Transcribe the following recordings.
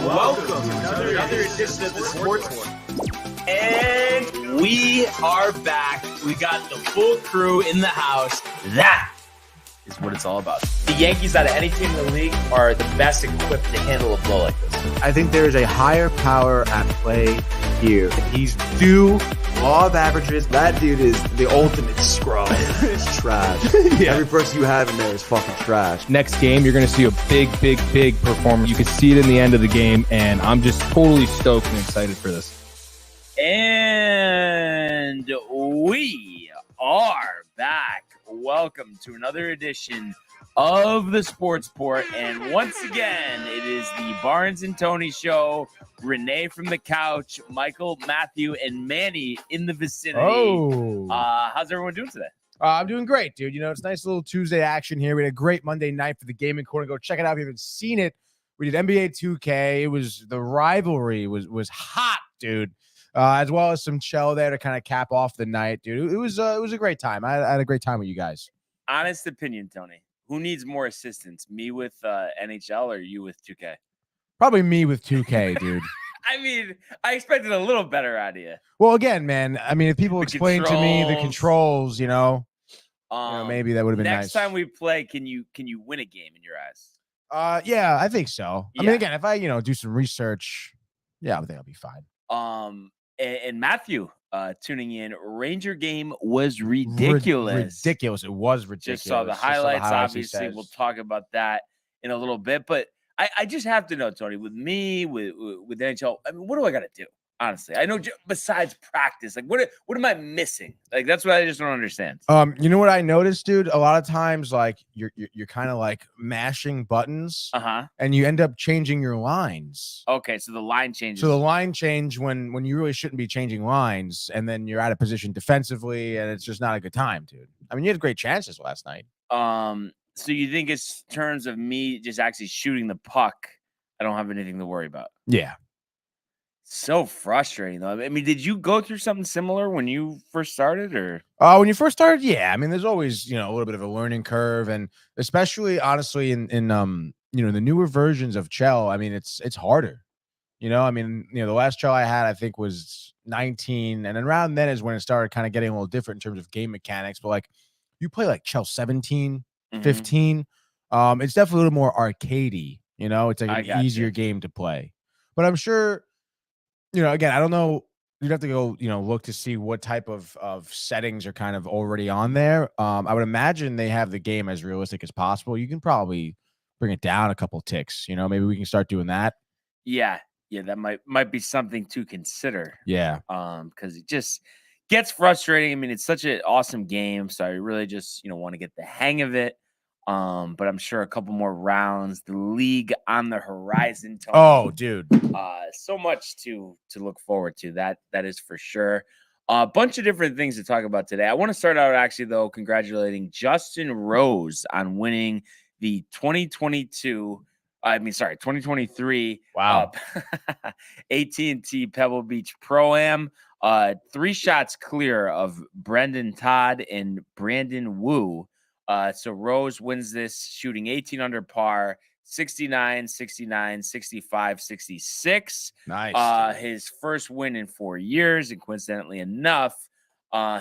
Welcome to another edition of the Sports One. And we are back. We got the full crew in the house. That is what it's all about. The Yankees, out of any team in the league, are the best equipped to handle a blow like this. I think there is a higher power at play here. He's due law of averages. That dude is the ultimate scrub. It's trash. Yeah. Every person you have in there is fucking trash. Next game, you're going to see a big performance. You can see it in the end of the game, and I'm just totally stoked and excited for this. And we are back. Welcome to another edition of the Sports Port. And once again, it is the Barnes and Tony Show. Renee from the couch, Michael, Matthew, and Manny in the vicinity. Oh. How's everyone doing today? I'm doing great, dude. You know, it's nice little Tuesday action here. We had a great Monday night for the gaming corner. Go check it out if you haven't seen it. We did NBA 2K. It was the rivalry was hot, dude. As well as some Chell there to kind of cap off the night, dude. It was a great time. I had a great time with you guys. Honest opinion, Tony. Who needs more assistance? Me with NHL or you with 2K? Probably me with 2K, dude. I mean, I expected a little better out of you. Well, again, man, I mean, if people explain to me the controls, maybe that would have been nice. Next time we play, can you win a game in your eyes? Yeah, I think so. Yeah. I mean, again, if I, do some research, yeah, I think I'll be fine. And Matthew, tuning in, Ranger game was ridiculous. Ridiculous. It was ridiculous. Just saw the highlights, obviously. We'll talk about that in a little bit. But I just have to know, Tony, with me, with NHL, I mean, what do I got to do? Honestly, I know besides practice, like what am I missing? Like, that's what I just don't understand. You know what I noticed, dude? A lot of times, like you're kind of like mashing buttons, and you end up changing your lines. Okay, so the line changes. So the line change when you really shouldn't be changing lines, and then you're out of position defensively, and it's just not a good time, dude. I mean, you had great chances last night. So you think it's in terms of me just actually shooting the puck, I don't have anything to worry about? Yeah. So frustrating, though. I mean, did you go through something similar when you first started, or? When you first started, yeah. I mean, there's always a little bit of a learning curve, and especially honestly in the newer versions of Chell. I mean, it's harder. I mean, the last Chell I had I think was 19, and then around then is when it started kind of getting a little different in terms of game mechanics. But like, you play like Chell 17, 15. It's definitely a little more arcadey. It's like an easier game to play. But I'm sure. Again, I don't know. You'd have to go, look to see what type of settings are kind of already on there. I would imagine they have the game as realistic as possible. You can probably bring it down a couple ticks. Maybe we can start doing that. Yeah, that might be something to consider. Yeah. Because it just gets frustrating. I mean, it's such an awesome game, so I really just want to get the hang of it. But I'm sure a couple more rounds, the league on the horizon. Tony. Oh, dude. So much to look forward to. That is for sure. A bunch of different things to talk about today. I want to start out actually, though, congratulating Justin Rose on winning the 2023 wow. AT&T Pebble Beach Pro-Am. 3 shots clear of Brendan Todd and Brandon Wu. So Rose wins this shooting 18 under par, 69, 69, 65, 66. Nice. His first win in 4 years, and coincidentally enough,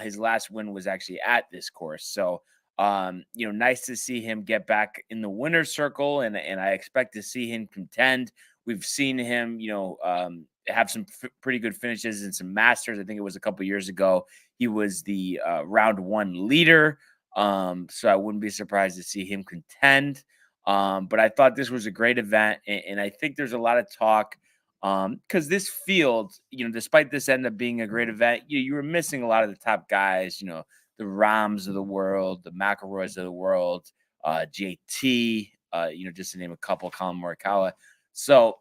his last win was actually at this course. So, nice to see him get back in the winner's circle, and I expect to see him contend. We've seen him, have some pretty good finishes in some Masters. I think it was a couple years ago. He was the round 1 leader. So I wouldn't be surprised to see him contend. But I thought this was a great event, and I think there's a lot of talk because this field, despite this end up being a great event, you were missing a lot of the top guys, the Rahms of the world, the McIlroys of the world, JT, just to name a couple, Colin Morikawa. So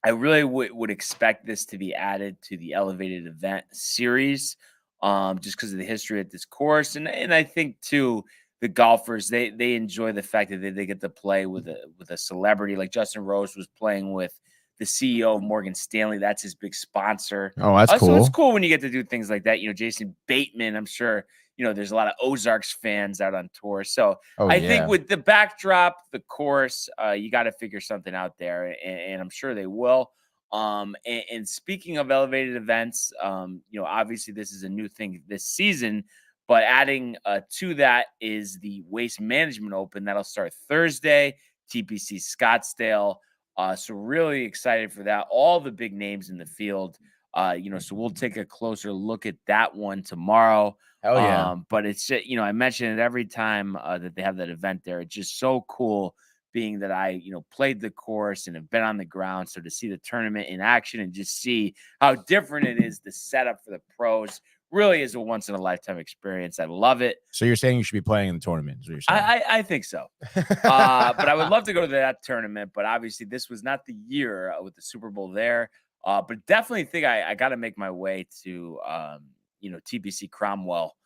I really would expect this to be added to the elevated event series. Just because of the history at this course. And I think, too, the golfers, they enjoy the fact that they get to play with a celebrity. Like Justin Rose was playing with the CEO of Morgan Stanley. That's his big sponsor. Oh, that's cool. So it's cool when you get to do things like that. Jason Bateman, I'm sure there's a lot of Ozarks fans out on tour. So Oh I think yeah. with the backdrop, the course, you got to figure something out there, and I'm sure they will. And speaking of elevated events, obviously this is a new thing this season, but adding to that is the Waste Management Open that'll start Thursday, TPC Scottsdale. So really excited for that. All the big names in the field. So we'll take a closer look at that one tomorrow. Hell yeah. But it's just, I mention it every time that they have that event there. It's just so cool being that I, played the course and have been on the ground. So to see the tournament in action and just see how different it is, the setup for the pros really is a once in a lifetime experience. I love it. So you're saying you should be playing in the tournament? Is what you're saying? I think so. But I would love to go to that tournament. But obviously, this was not the year with the Super Bowl there. But definitely think I got to make my way to TPC Cromwell.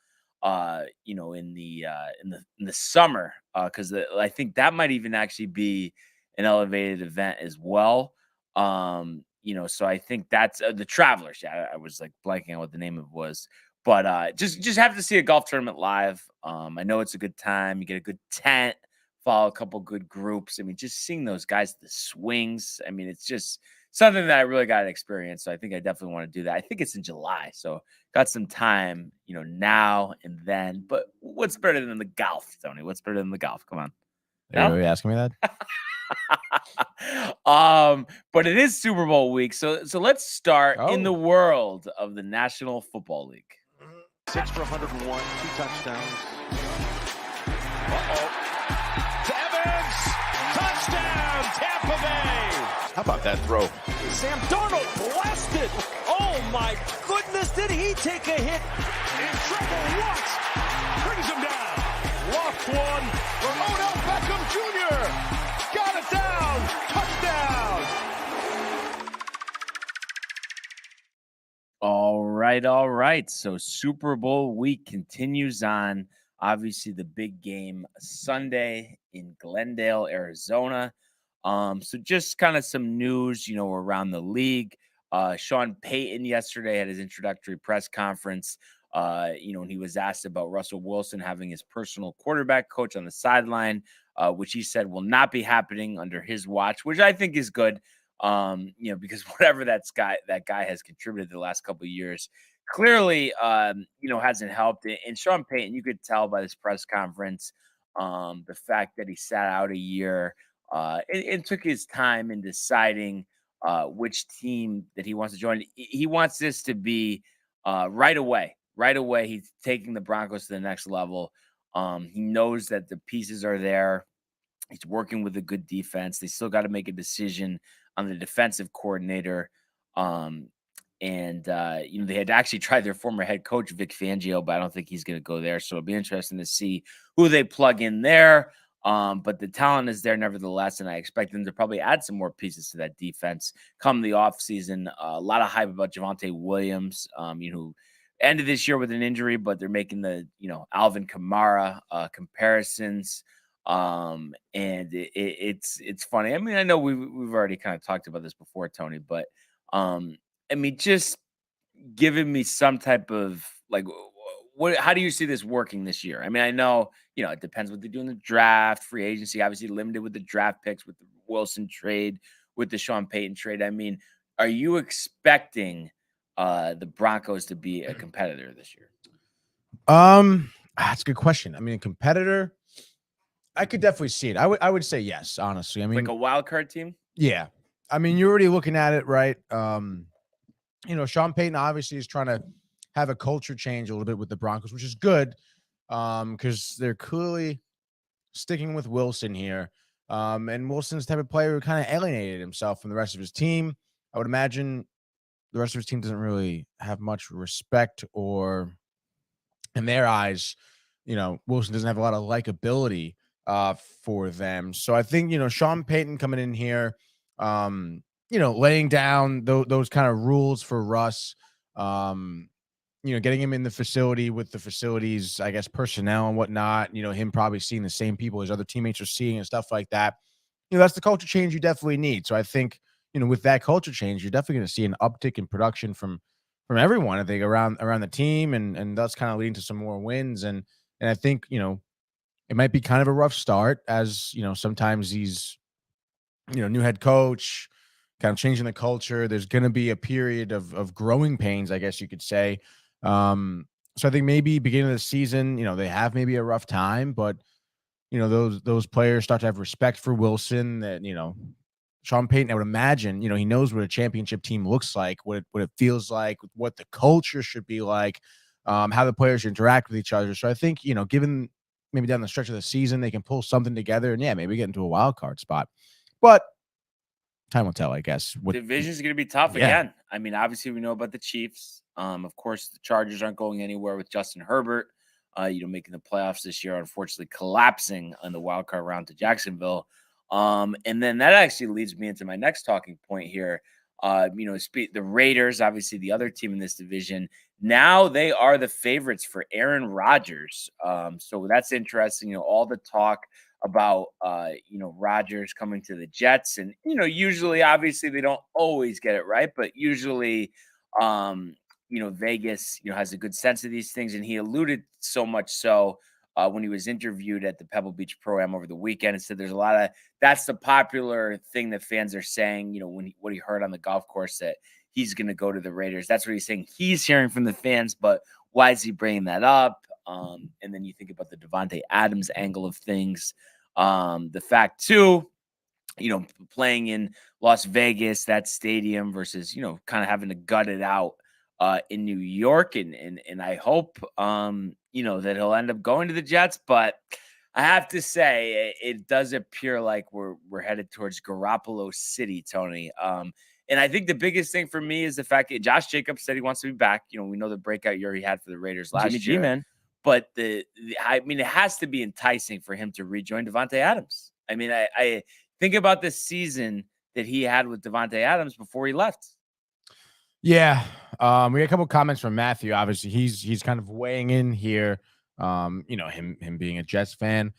In the summer, because I think that might even actually be an elevated event as well. So I think that's the Travelers. Yeah, I was like blanking on what the name of it was, but just have to see a golf tournament live. I know it's a good time. You get a good tent, follow a couple good groups. I mean, just seeing those guys, the swings. I mean, it's just something that I really got to experience. So I think I definitely want to do that. I think it's in July, so got some time, now and then. But what's better than the golf, Tony? What's better than the golf? Come on. Are you really asking me that? But it is Super Bowl week, so let's start in the world of the National Football League. 6 for 101, 2 touchdowns. To Evans, touchdown, Tampa Bay. How about that throw? Sam Darnold blasted. Oh my goodness, did he take a hit? In trouble, Watts brings him down. Lost one for Odell Beckham Jr. Got it down, touchdown. All right. So Super Bowl week continues on. Obviously, the big game Sunday in Glendale, Arizona. So just kind of some news, around the league. Sean Payton yesterday had his introductory press conference. And he was asked about Russell Wilson having his personal quarterback coach on the sideline, which he said will not be happening under his watch, which I think is good. Because whatever that guy has contributed the last couple of years clearly, hasn't helped. And Sean Payton, you could tell by this press conference, the fact that he sat out a year and took his time in deciding which team that he wants to join. He wants this to be right away. Right away, he's taking the Broncos to the next level. He knows that the pieces are there. He's working with a good defense. They still got to make a decision on the defensive coordinator. They had actually tried their former head coach, Vic Fangio, but I don't think he's going to go there. So it'll be interesting to see who they plug in there. But the talent is there nevertheless, and I expect them to probably add some more pieces to that defense come the offseason. A lot of hype about Javonte Williams, who ended this year with an injury, but they're making the, Alvin Kamara comparisons. And it's funny. I mean, I know we've already kind of talked about this before, Tony, but just giving me some type of how do you see this working this year? I mean, I know, it depends what they do in the draft, free agency, obviously limited with the draft picks, with the Wilson trade, with the Sean Payton trade. I mean, are you expecting the Broncos to be a competitor this year? That's a good question. I mean, a competitor, I could definitely see it. I would say yes, honestly. I mean, like a wild card team? Yeah. I mean, you're already looking at it, right? Sean Payton obviously is trying to have a culture change a little bit with the Broncos, which is good because they're clearly sticking with Wilson here. And Wilson's the type of player who kind of alienated himself from the rest of his team. I would imagine the rest of his team doesn't really have much respect, or in their eyes, Wilson doesn't have a lot of likability for them. So I think, Sean Payton coming in here, laying down those kind of rules for Russ, getting him in the facility with the facilities, I guess, personnel and whatnot, him probably seeing the same people his other teammates are seeing and stuff like that. That's the culture change you definitely need. So I think, with that culture change, you're definitely going to see an uptick in production from from everyone, I think, around the team, and that's kind of leading to some more wins. And I think, it might be kind of a rough start, as sometimes these, new head coach, kind of changing the culture. There's going to be a period of growing pains, I guess you could say. So I think maybe beginning of the season, they have maybe a rough time, but those players start to have respect for Wilson. That Sean Payton, I would imagine, he knows what a championship team looks like, what it feels like, what the culture should be like, how the players interact with each other. So I think, given maybe down the stretch of the season, they can pull something together and maybe get into a wild card spot. But time will tell, I guess. Division is going to be tough again. I mean, obviously, we know about the Chiefs. Of course, the Chargers aren't going anywhere with Justin Herbert. Making the playoffs this year, unfortunately, collapsing on the wild card round to Jacksonville. And then that actually leads me into my next talking point here. The Raiders, obviously the other team in this division, now they are the favorites for Aaron Rodgers. So that's interesting. All the talk about Rodgers coming to the Jets, and usually, obviously, they don't always get it right, but usually Vegas has a good sense of these things, and he alluded so much so when he was interviewed at the Pebble Beach Pro-Am over the weekend, and said there's a lot of, that's the popular thing that fans are saying, what he heard on the golf course, that he's going to go to the Raiders. That's what he's saying he's hearing from the fans, but why is he bringing that up? And then you think about the Davante Adams angle of things. The fact too, playing in Las Vegas, that stadium, versus, kind of having to gut it out in New York. And I hope, that he'll end up going to the Jets. But I have to say, it does appear like we're headed towards Garoppolo City, Tony. And I think the biggest thing for me is the fact that Josh Jacobs said he wants to be back. We know the breakout year he had for the Raiders last Jimmy G, year. man. But it has to be enticing for him to rejoin Davante Adams. I mean, I think about the season that he had with Davante Adams before he left. Yeah. We got a couple comments from Matthew. Obviously, he's kind of weighing in here. Him being a Jets fan.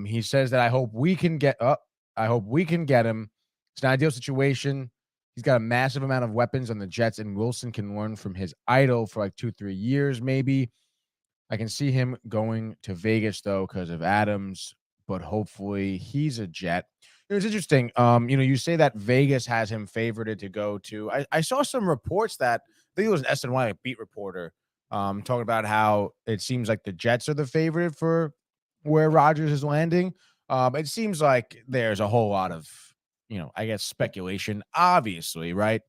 He says that I hope we can get him. It's an ideal situation. He's got a massive amount of weapons on the Jets, and Wilson can learn from his idol for like 2-3 years, maybe. I can see him going to Vegas though because of Adams, but hopefully he's a Jet. It's interesting. You say that Vegas has him favorited to go to. I saw some reports that, I think it was an SNY beat reporter talking about how it seems like the Jets are the favorite for where Rodgers is landing. It seems like there's a whole lot of, I guess, speculation, obviously, right?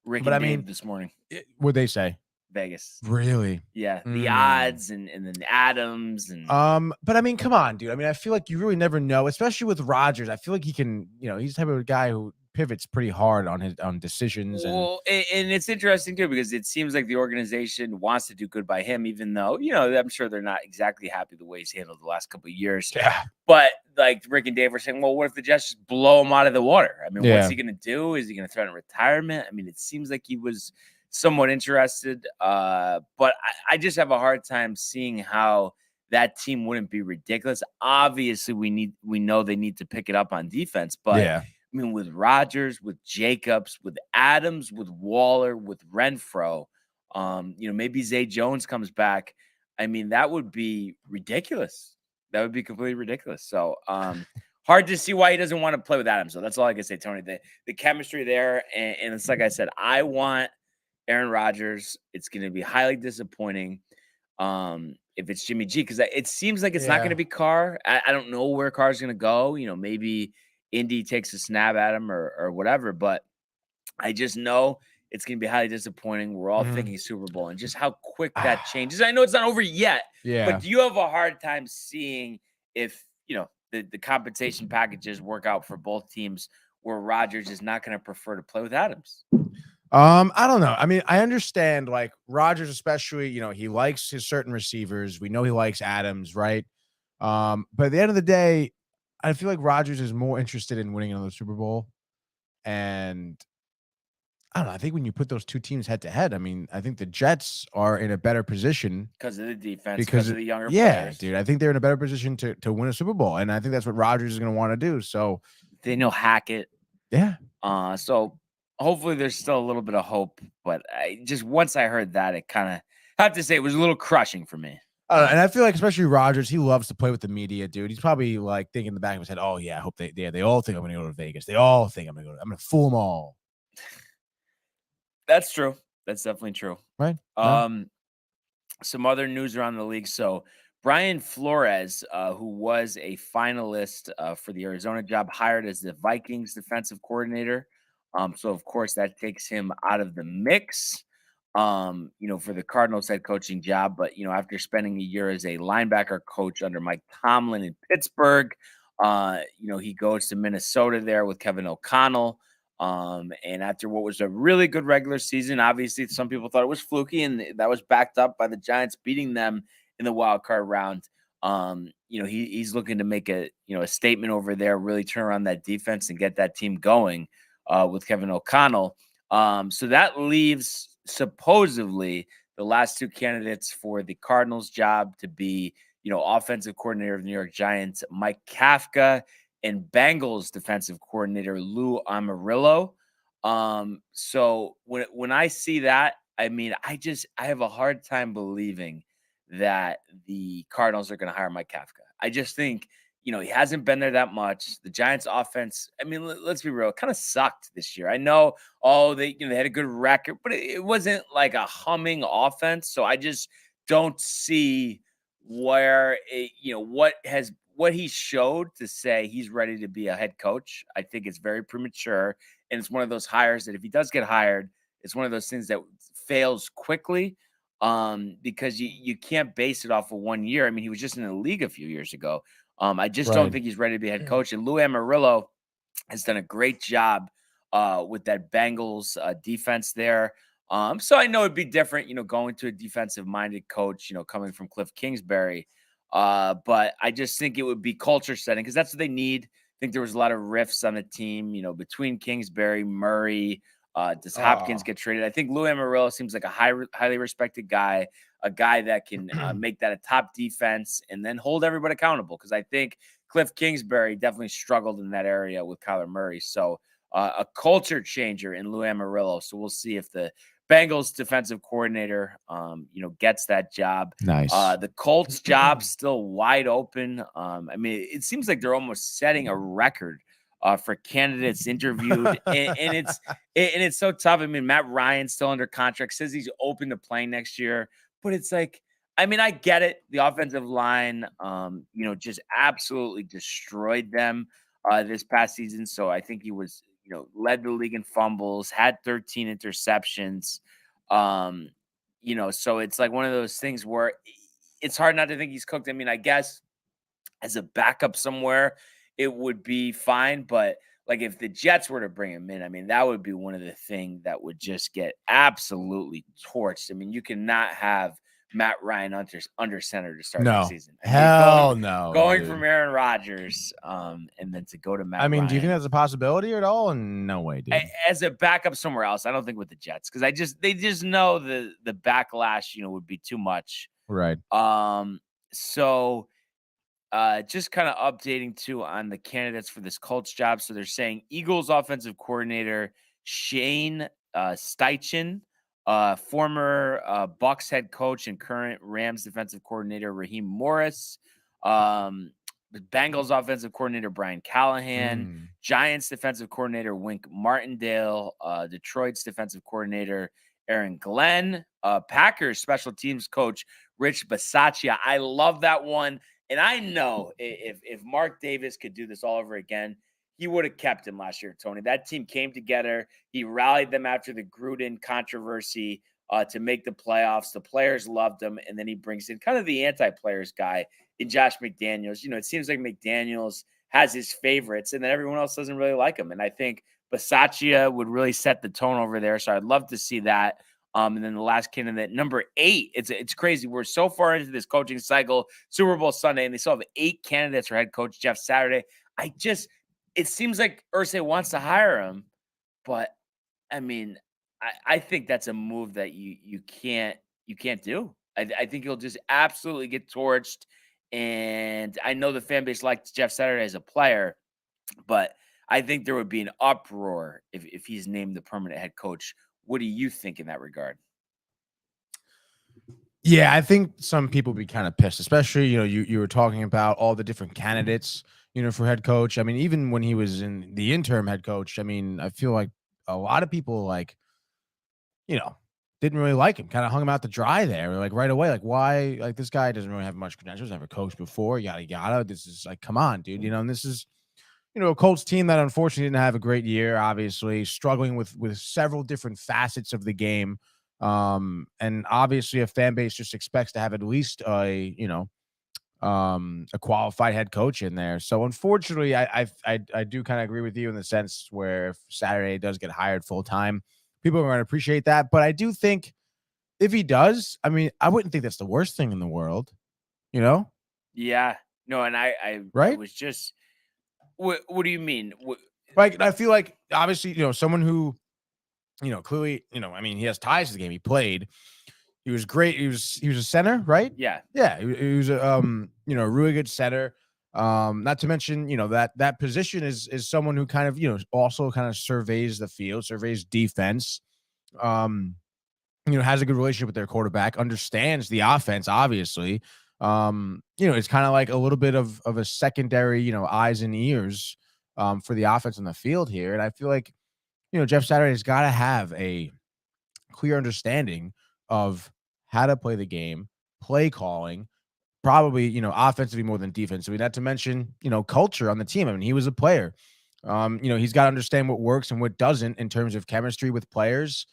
Rick But and I mean, Dave this morning. What'd they say? Vegas. Really? Yeah. The odds and then Adams and but I mean, come on, dude. I mean, I feel like you really never know, especially with Rodgers. I feel like he can, he's the type of guy who pivots pretty hard on decisions. And it's interesting too, because it seems like the organization wants to do good by him, even though, I'm sure they're not exactly happy the way he's handled the last couple of years. Yeah. But like Rick and Dave were saying, well, what if the Jets just blow him out of the water? I mean, what's he going to do? Is he going to threaten retirement? I mean, it seems like he was somewhat interested, but I just have a hard time seeing how that team wouldn't be ridiculous. Obviously, we know they need to pick it up on defense, but I mean, with Rodgers, with Jacobs, with Adams, with Waller, with Renfro, maybe Zay Jones comes back. I mean, that would be ridiculous. That would be completely ridiculous. So hard to see why he doesn't want to play with Adams. So that's all I can say, Tony. The chemistry there, and it's like I said, I want Aaron Rodgers. It's going to be highly disappointing if it's Jimmy G, because it seems like it's not going to be Carr. I don't know where Carr's going to go. Maybe Indy takes a snap at him or whatever, but I just know it's going to be highly disappointing. We're all thinking Super Bowl, and just how quick that changes. I know it's not over yet, but do you have a hard time seeing if, the compensation packages work out for both teams where Rodgers is not going to prefer to play with Adams? I don't know. I mean, I understand, like, Rodgers, especially, he likes his certain receivers. We know he likes Adams, right? But at the end of the day, I feel like Rodgers is more interested in winning another Super Bowl. And I don't know. I think when you put those two teams head to head, I mean, I think the Jets are in a better position because of the defense, because of the younger players. Yeah, dude. I think they're in a better position to win a Super Bowl. And I think that's what Rodgers is going to want to do. So they know Hackett. Yeah. So hopefully there's still a little bit of hope. But once I heard that, it kind of, I have to say, it was a little crushing for me. And I feel like especially Rodgers, he loves to play with the media, dude. He's probably like thinking in the back of his head, "Oh yeah, I hope they all think I'm going to go to Vegas. They all think I'm going to fool them all." That's true. That's definitely true. Right? No? Some other news around the league. So Brian Flores, who was a finalist for the Arizona job, hired as the Vikings defensive coordinator. So of course that takes him out of the mix, for the Cardinals head coaching job. But after spending a year as a linebacker coach under Mike Tomlin in Pittsburgh, he goes to Minnesota there with Kevin O'Connell. And after what was a really good regular season, obviously some people thought it was fluky, and that was backed up by the Giants beating them in the wild card round. He's looking to make a statement over there, really turn around that defense and get that team going with Kevin O'Connell. So that leaves supposedly the last two candidates for the Cardinals job to be, offensive coordinator of the New York Giants, Mike Kafka, and Bengals defensive coordinator Lou Amarillo. So when I see that, I mean, I have a hard time believing that the Cardinals are going to hire Mike Kafka. I just think, he hasn't been there that much. The Giants offense, I mean, let's be real, it kind of sucked this year. I know, they had a good record, but it wasn't like a humming offense. So I just don't see where what he showed to say he's ready to be a head coach. I think it's very premature. And it's one of those hires that if he does get hired, it's one of those things that fails quickly, because you can't base it off of 1 year. I mean, he was just in the league a few years ago. I just don't Right. think he's ready to be a head coach. And Lou Amarillo has done a great job with that Bengals defense there. So I know it'd be different, going to a defensive-minded coach, coming from Cliff Kingsbury. But I just think it would be culture setting because that's what they need. I think there was a lot of rifts on the team, between Kingsbury, Murray. Does Hopkins get traded? I think Lou Amarillo seems like a highly respected guy, a guy that can make that a top defense and then hold everybody accountable. Because I think Cliff Kingsbury definitely struggled in that area with Kyler Murray. So a culture changer in Lou Amarillo. So we'll see if the Bengals defensive coordinator, gets that job. Nice. The Colts job still wide open. I mean, it seems like they're almost setting a record for candidates interviewed, and it's so tough. I mean, Matt Ryan's still under contract, says he's open to playing next year, but it's like, I mean, I get it. The offensive line, just absolutely destroyed them this past season. So I think he was, led the league in fumbles, had 13 interceptions. So it's like one of those things where it's hard not to think he's cooked. I mean, I guess as a backup somewhere, it would be fine. But like if the Jets were to bring him in, I mean, that would be one of the things that would just get absolutely torched. I mean, you cannot have Matt Ryan under center to start the season. I mean, Hell no. Going dude. from Aaron Rodgers, and then to go to Matt I mean, Ryan. do you think that's a possibility at all? No way, dude. As a backup somewhere else, I don't think with the Jets because they just know the backlash, would be too much. Right. So just kind of updating too on the candidates for this Colts job. So they're saying Eagles offensive coordinator Shane Steichen, former Bucks head coach and current Rams defensive coordinator Raheem Morris, the Bengals offensive coordinator Brian Callahan, Giants defensive coordinator Wink Martindale, Detroit's defensive coordinator Aaron Glenn, Packers special teams coach Rich Bisaccia. I love that one. And I know if Mark Davis could do this all over again, he would have kept him last year, Tony. That team came together. He rallied them after the Gruden controversy to make the playoffs. The players loved him. And then he brings in kind of the anti-players guy in Josh McDaniels. It seems like McDaniels has his favorites, and then everyone else doesn't really like him. And I think Bisaccia would really set the tone over there. So I'd love to see that. And then the last candidate, number 8, it's crazy. We're so far into this coaching cycle, Super Bowl Sunday, and they still have 8 candidates for head coach Jeff Saturday. It seems like Irsay wants to hire him, but I mean, I think that's a move that you can't do. I think he'll just absolutely get torched. And I know the fan base liked Jeff Saturday as a player, but I think there would be an uproar if he's named the permanent head coach. What do you think in that regard? Yeah, I think some people be kind of pissed, especially, you were talking about all the different candidates, for head coach. I mean, even when he was in the interim head coach, I mean, I feel like a lot of people you know, didn't really like him, kind of hung him out to dry there, like right away. Like, why? Like, this guy doesn't really have much credentials, never coached before, yada yada. This is like, come on, dude. And this is, a Colts team that unfortunately didn't have a great year, obviously, struggling with several different facets of the game. And obviously a fan base just expects to have at least a qualified head coach in there. So unfortunately, I do kind of agree with you in the sense where if Saturday does get hired full time, people are going to appreciate that. But I do think if he does, I mean, I wouldn't think that's the worst thing in the world, Yeah. No, and I right? was just what do you mean? Like, I feel like obviously, someone who, clearly, I mean, he has ties to the game. He played. He was great. He was a center, right? Yeah. Yeah, he was a a really good center. Not to mention, that position is someone who kind of, also kind of surveys the field, surveys defense. Has a good relationship with their quarterback, understands the offense, obviously. It's kind of like a little bit of a secondary, eyes and ears for the offense on the field here. And I feel like, Jeff Saturday's got to have a clear understanding of how to play the game, play calling, probably, offensively more than defensively, not to mention, culture on the team. I mean, he was a player. He's got to understand what works and what doesn't in terms of chemistry with players.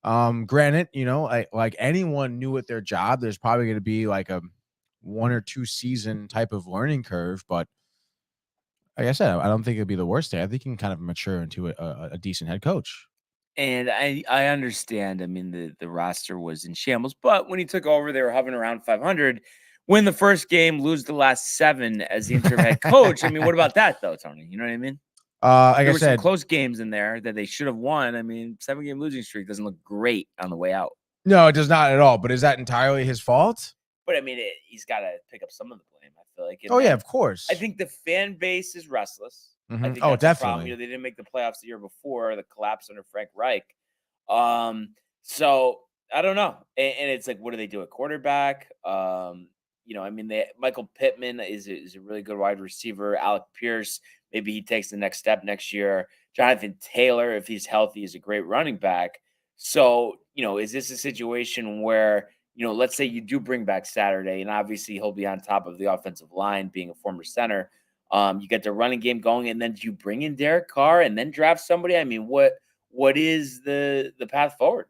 Granted, like anyone new at their job, there's probably going to be like a 1 or 2 season type of learning curve, but like I said, I don't think it'd be the worst thing. I think he can kind of mature into a decent head coach. And I understand. I mean, the roster was in shambles, but when he took over, they were hovering around 500. Win the first game, lose the last 7 as the interim head coach. I mean, what about that though, Tony? You know what I mean? Like There I were some said, close games in there that they should have won. I mean, 7-game losing streak doesn't look great on the way out. no, it does not at all. But is that entirely his fault? But I mean, he's got to pick up some of the blame. I feel like. Oh yeah, of course. I think the fan base is restless. Mhm. I think Oh, that's a problem. definitely. They didn't make the playoffs the year before, the collapse under Frank Reich. So I don't know. And it's like, what do they do at quarterback? I mean, Michael Pittman is a really good wide receiver. Alec Pierce, maybe he takes the next step next year. Jonathan Taylor, if he's healthy, is a great running back. So, is this a situation where, let's say you do bring back Saturday, and obviously he'll be on top of the offensive line, being a former center. You get the running game going, and then do you bring in Derek Carr and then draft somebody? I mean, what is the path forward?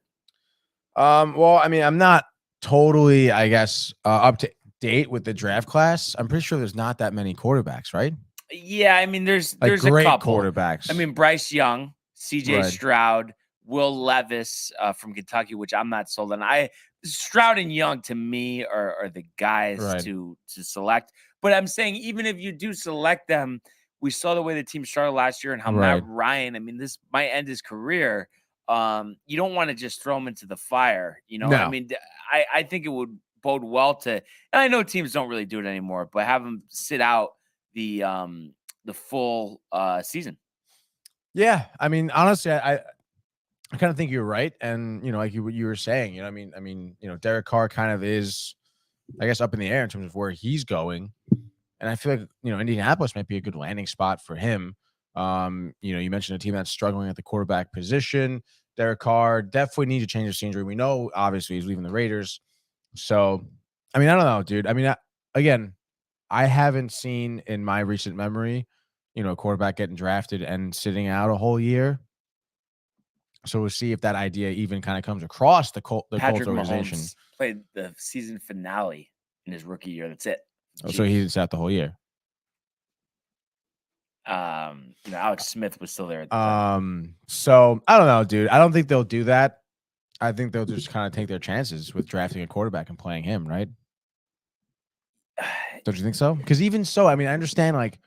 Well, I mean, I'm not totally, I guess, up to date with the draft class. I'm pretty sure there's not that many quarterbacks, right? Yeah, I mean, there's Like a great couple quarterbacks. I mean, Bryce Young, CJ Right. Stroud, Will Levis from Kentucky, which I'm not sold on. Stroud and Young to me are the guys Right. to select. But I'm saying even if you do select them, we saw the way the team started last year and how Right. Matt Ryan, I mean, this might end his career. You don't want to just throw him into the fire. I No. mean, I think it would bode well to, and I know teams don't really do it anymore, but have him sit out the full season. Yeah, I mean, honestly, I kind of think you're right, and like what you were saying, I mean, Derek Carr kind of is, I guess, up in the air in terms of where he's going, and I feel like Indianapolis might be a good landing spot for him. You mentioned a team that's struggling at the quarterback position. Derek Carr definitely needs to change his scenery. We know, obviously, he's leaving the Raiders, so I mean, I don't know, dude. I mean, again, I haven't seen in my recent memory, a quarterback getting drafted and sitting out a whole year. So we'll see if that idea even kind of comes across the Colts Patrick organization. Mahomes played the season finale in his rookie year. That's it. Oh, so he sat the whole year. Alex Smith was still there at the time. So I don't know, dude. I don't think they'll do that. I think they'll just kind of take their chances with drafting a quarterback and playing him, right? Don't you think so? Because even so, I mean, I understand like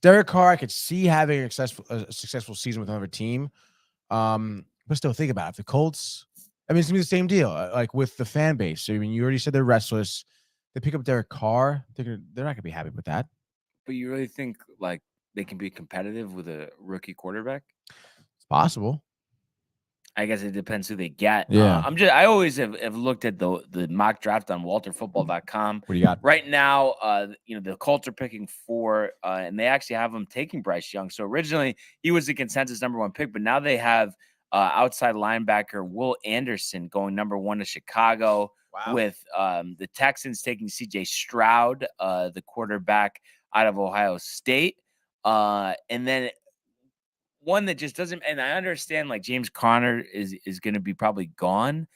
Derek Carr, I could see having a successful season with another team. But still, think about it. The Colts, I mean, it's gonna be the same deal, like with the fan base. So, I mean, you already said they're restless. They pick up Derek Carr, they're not gonna be happy with that. But you really think like they can be competitive with a rookie quarterback? It's possible. I guess it depends who they get. Yeah. I always have looked at the mock draft on walterfootball.com. What do you got? Right now, the Colts are picking 4, and they actually have them taking Bryce Young. So originally he was the consensus #1 pick, but now they have outside linebacker Will Anderson going #1 to Chicago. Wow. With the Texans taking C.J. Stroud, the quarterback out of Ohio State. And then one that just doesn't, and I understand like James Conner is going to be probably gone,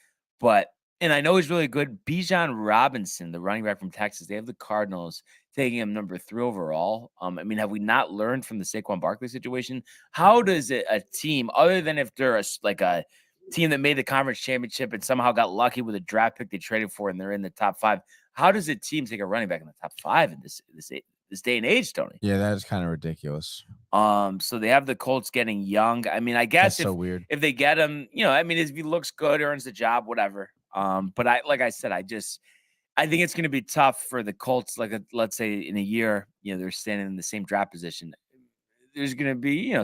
and I know he's really good. Bijan Robinson, the running back from Texas, they have the Cardinals taking him #3 overall. I mean, have we not learned from the Saquon Barkley situation? How does a team, other than if they're a team that made the conference championship and somehow got lucky with a draft pick they traded for and they're in the top 5, how does a team take a running back in the top 5 in this day and age, Tony? Yeah, that is kind of ridiculous. So they have the Colts getting Young. I mean, I guess That's so weird. if they get him, I mean, if he looks good, earns the job, whatever. But like I said, I think it's going to be tough for the Colts. Let's say in a year, they're standing in the same draft position. There's going to be,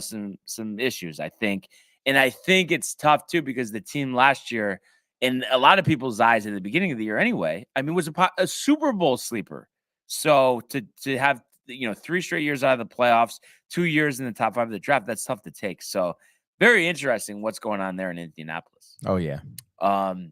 some issues, I think. And I think it's tough too, because the team last year, in a lot of people's eyes at the beginning of the year anyway, I mean, was a Super Bowl sleeper. So to have, 3 straight years out of the playoffs, 2 years in the top 5 of the draft, that's tough to take. So very interesting what's going on there in Indianapolis. Oh, yeah. And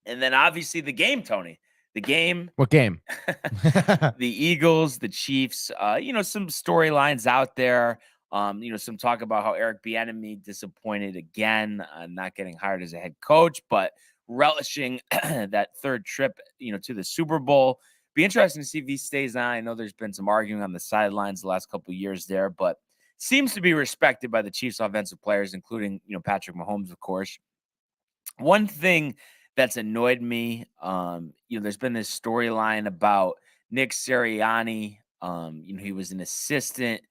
then obviously the game, Tony. The game. What game? The Eagles, the Chiefs. Some storylines out there. Some talk about how Eric Bieniemy disappointed again, not getting hired as a head coach, but relishing that 3rd trip, to the Super Bowl. Be interesting to see if he stays on. I know there's been some arguing on the sidelines the last couple of years there, but seems to be respected by the Chiefs offensive players, including, Patrick Mahomes, of course. One thing that's annoyed me, there's been this storyline about Nick Sirianni. He was an assistant.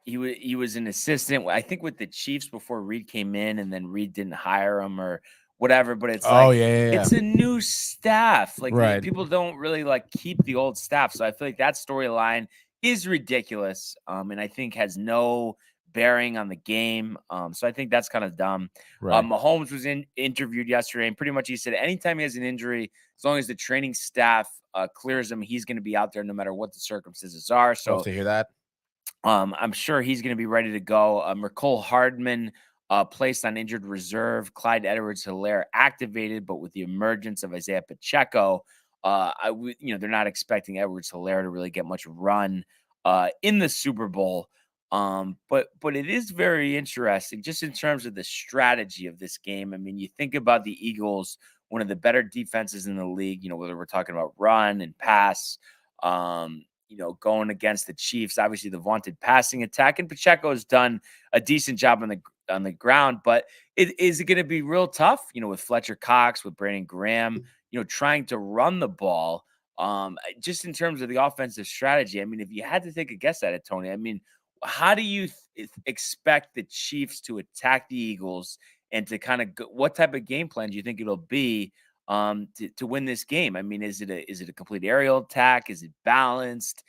He was an assistant, I think, with the Chiefs before Reed came in, and then Reed didn't hire him or whatever. But it's it's a new staff. Right. People don't really keep the old staff. So I feel like that storyline is ridiculous. And I think has no bearing on the game. So I think that's kind of dumb. Right. Mahomes was interviewed yesterday, and pretty much he said anytime he has an injury, as long as the training staff clears him, he's going to be out there no matter what the circumstances are. So love to hear that. I'm sure he's going to be ready to go. Mecole Hardman placed on injured reserve. Clyde Edwards-Helaire activated, but with the emergence of Isaiah Pacheco, they're not expecting Edwards-Helaire to really get much run in the Super Bowl. But it is very interesting just in terms of the strategy of this game. I mean, you think about the Eagles, one of the better defenses in the league, whether we're talking about run and pass, going against the Chiefs, obviously the vaunted passing attack, and Pacheco has done a decent job on the ground, but is it going to be real tough, with Fletcher Cox, with Brandon Graham, trying to run the ball, just in terms of the offensive strategy. I mean, if you had to take a guess at it, Tony, I mean, how do you expect the Chiefs to attack the Eagles, and to kind of what type of game plan do you think it'll be to win this game? I mean, is it a complete aerial attack? Is it balanced?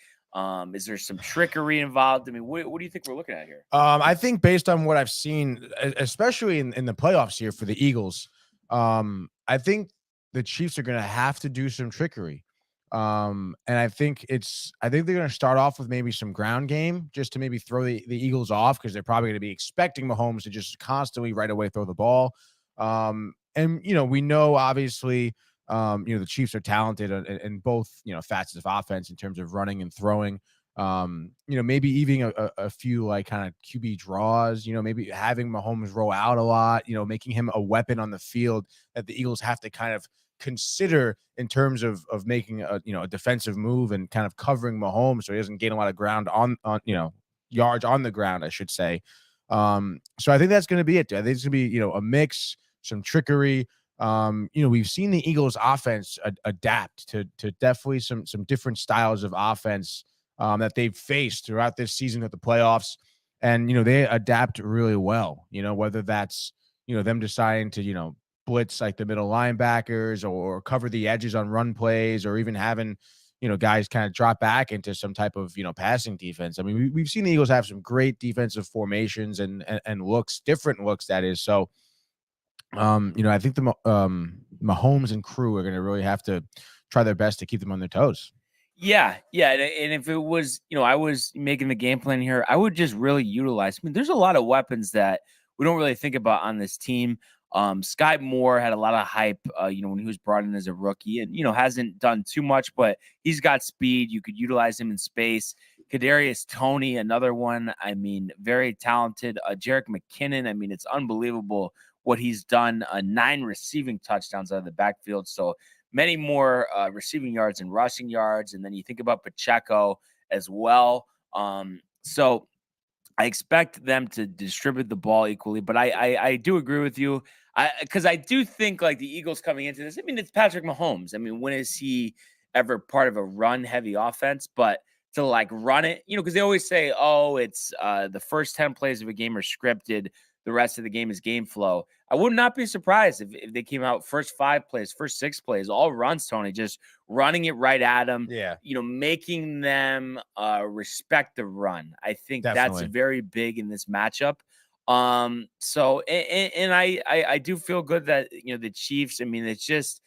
Is there some trickery involved? I mean, what do you think we're looking at here? I think based on what I've seen, especially in the playoffs here for the Eagles, I think the Chiefs are going to have to do some trickery. And I think they're going to start off with maybe some ground game just to maybe throw the Eagles off, because they're probably going to be expecting Mahomes to just constantly right away throw the ball. And, we know, obviously, the Chiefs are talented in both, facets of offense in terms of running and throwing. Maybe even a few kind of QB draws, maybe having Mahomes roll out a lot, making him a weapon on the field that the Eagles have to kind of consider in terms of making a defensive move and kind of covering Mahomes so he doesn't gain a lot of ground on yards on the ground, I should say. So I think that's going to be it. I think it's going to be, a mix, some trickery. We've seen the Eagles offense adapt to definitely some different styles of offense that they've faced throughout this season at the playoffs. And, they adapt really well, whether that's, them deciding to, blitz like the middle linebackers or cover the edges on run plays, or even having, guys kind of drop back into some type of, passing defense. I mean, we've seen the Eagles have some great defensive formations and looks, different looks, that is. So, I think Mahomes and crew are going to really have to try their best to keep them on their toes. Yeah. And if it was, I was making the game plan here, I would just really utilize. I mean, there's a lot of weapons that we don't really think about on this team. Sky Moore had a lot of hype, when he was brought in as a rookie, and hasn't done too much, but he's got speed. You could utilize him in space. Kadarius Toney, another one. I mean, very talented. Jerick McKinnon. I mean, it's unbelievable what he's done. 9 receiving touchdowns out of the backfield. So many more receiving yards and rushing yards. And then you think about Pacheco as well. So I expect them to distribute the ball equally, but I do agree with you. Because I do think, like, the Eagles coming into this, I mean, it's Patrick Mahomes. I mean, when is he ever part of a run-heavy offense? But to, like, run it, because they always say, oh, it's the first 10 plays of a game are scripted, the rest of the game is game flow. I would not be surprised if they came out first 5 plays, first 6 plays, all runs, Tony, just running it right at them. Yeah. Making them respect the run. I think Definitely. that's very big in this matchup. So and I do feel good that the Chiefs. I mean, it's just.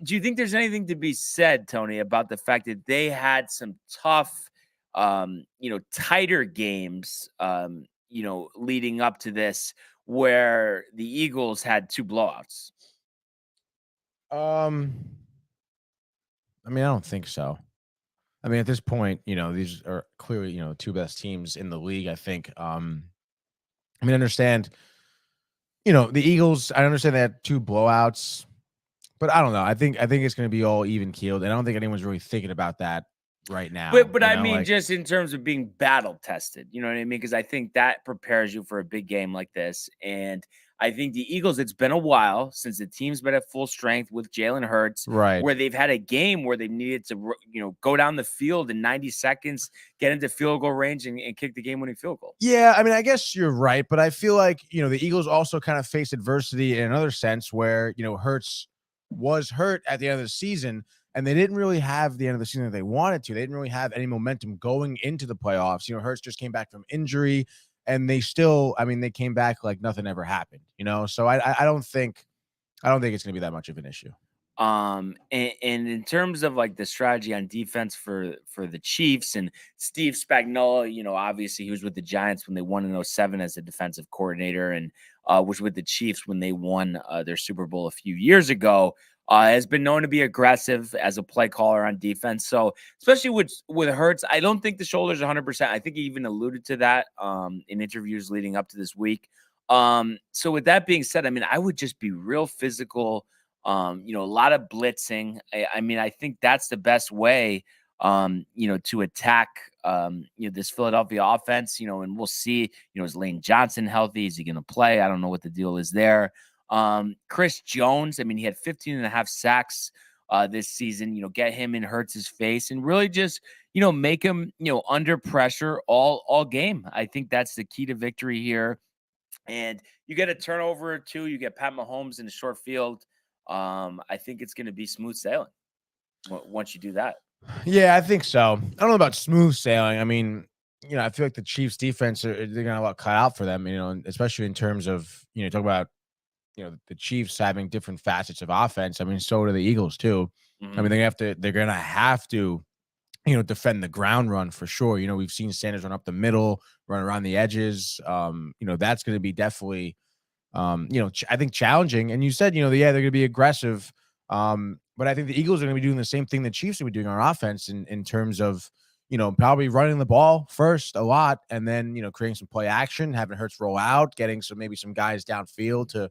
Do you think there's anything to be said, Tony, about the fact that they had some tough, tighter games, leading up to this, where the Eagles had 2 blowouts? I mean, I don't think so. I mean, at this point, these are clearly, 2 best teams in the league, I think. I mean, I understand, the Eagles, I understand they had 2 blowouts, but I don't know. I think it's going to be all even keeled, and I don't think anyone's really thinking about that right now. But I mean, just in terms of being battle tested, you know what I mean? Because I think that prepares you for a big game like this. And I think the Eagles, it's been a while since the team's been at full strength with Jalen Hurts, right, where they've had a game where they needed to, go down the field in 90 seconds, get into field goal range, and kick the game-winning field goal. Yeah, I mean, I guess you're right, but I feel like, the Eagles also kind of faced adversity in another sense where, Hurts was hurt at the end of the season, and they didn't really have the end of the season that they wanted to. They didn't really have any momentum going into the playoffs. Hurts just came back from injury, and they still, I mean, they came back like nothing ever happened, So I don't think it's going to be that much of an issue. And in terms of, like, the strategy on defense for the Chiefs and Steve Spagnuolo, obviously he was with the Giants when they won in 07 as a defensive coordinator, and was with the Chiefs when they won their Super Bowl a few years ago. Has been known to be aggressive as a play caller on defense. So especially with Hurts, I don't think the shoulder's 100%. I think he even alluded to that in interviews leading up to this week. So with that being said, I mean, I would just be real physical. A lot of blitzing. I mean, I think that's the best way, to attack, this Philadelphia offense, and we'll see, is Lane Johnson healthy? Is he going to play? I don't know what the deal is there. Chris Jones, I mean, he had 15.5 sacks this season, get him in Hurts' face and really just, make him, under pressure all game. I think that's the key to victory here. And you get a turnover or 2, you get Pat Mahomes in a short field. I think it's going to be smooth sailing once you do that. Yeah, I think so. I don't know about smooth sailing. I mean, I feel like the Chiefs defense, they're going to have a lot cut out for them, especially in terms of, talk about, the Chiefs having different facets of offense. I mean, so do the Eagles too. Mm-hmm. I mean, they're going to have to, defend the ground run for sure. We've seen Sanders run up the middle, run around the edges. That's going to be definitely, I think challenging. And you said, they're going to be aggressive. But I think the Eagles are going to be doing the same thing the Chiefs are going to be doing on offense in terms of, probably running the ball first a lot, and then, creating some play action, having Hurts roll out, getting maybe some guys downfield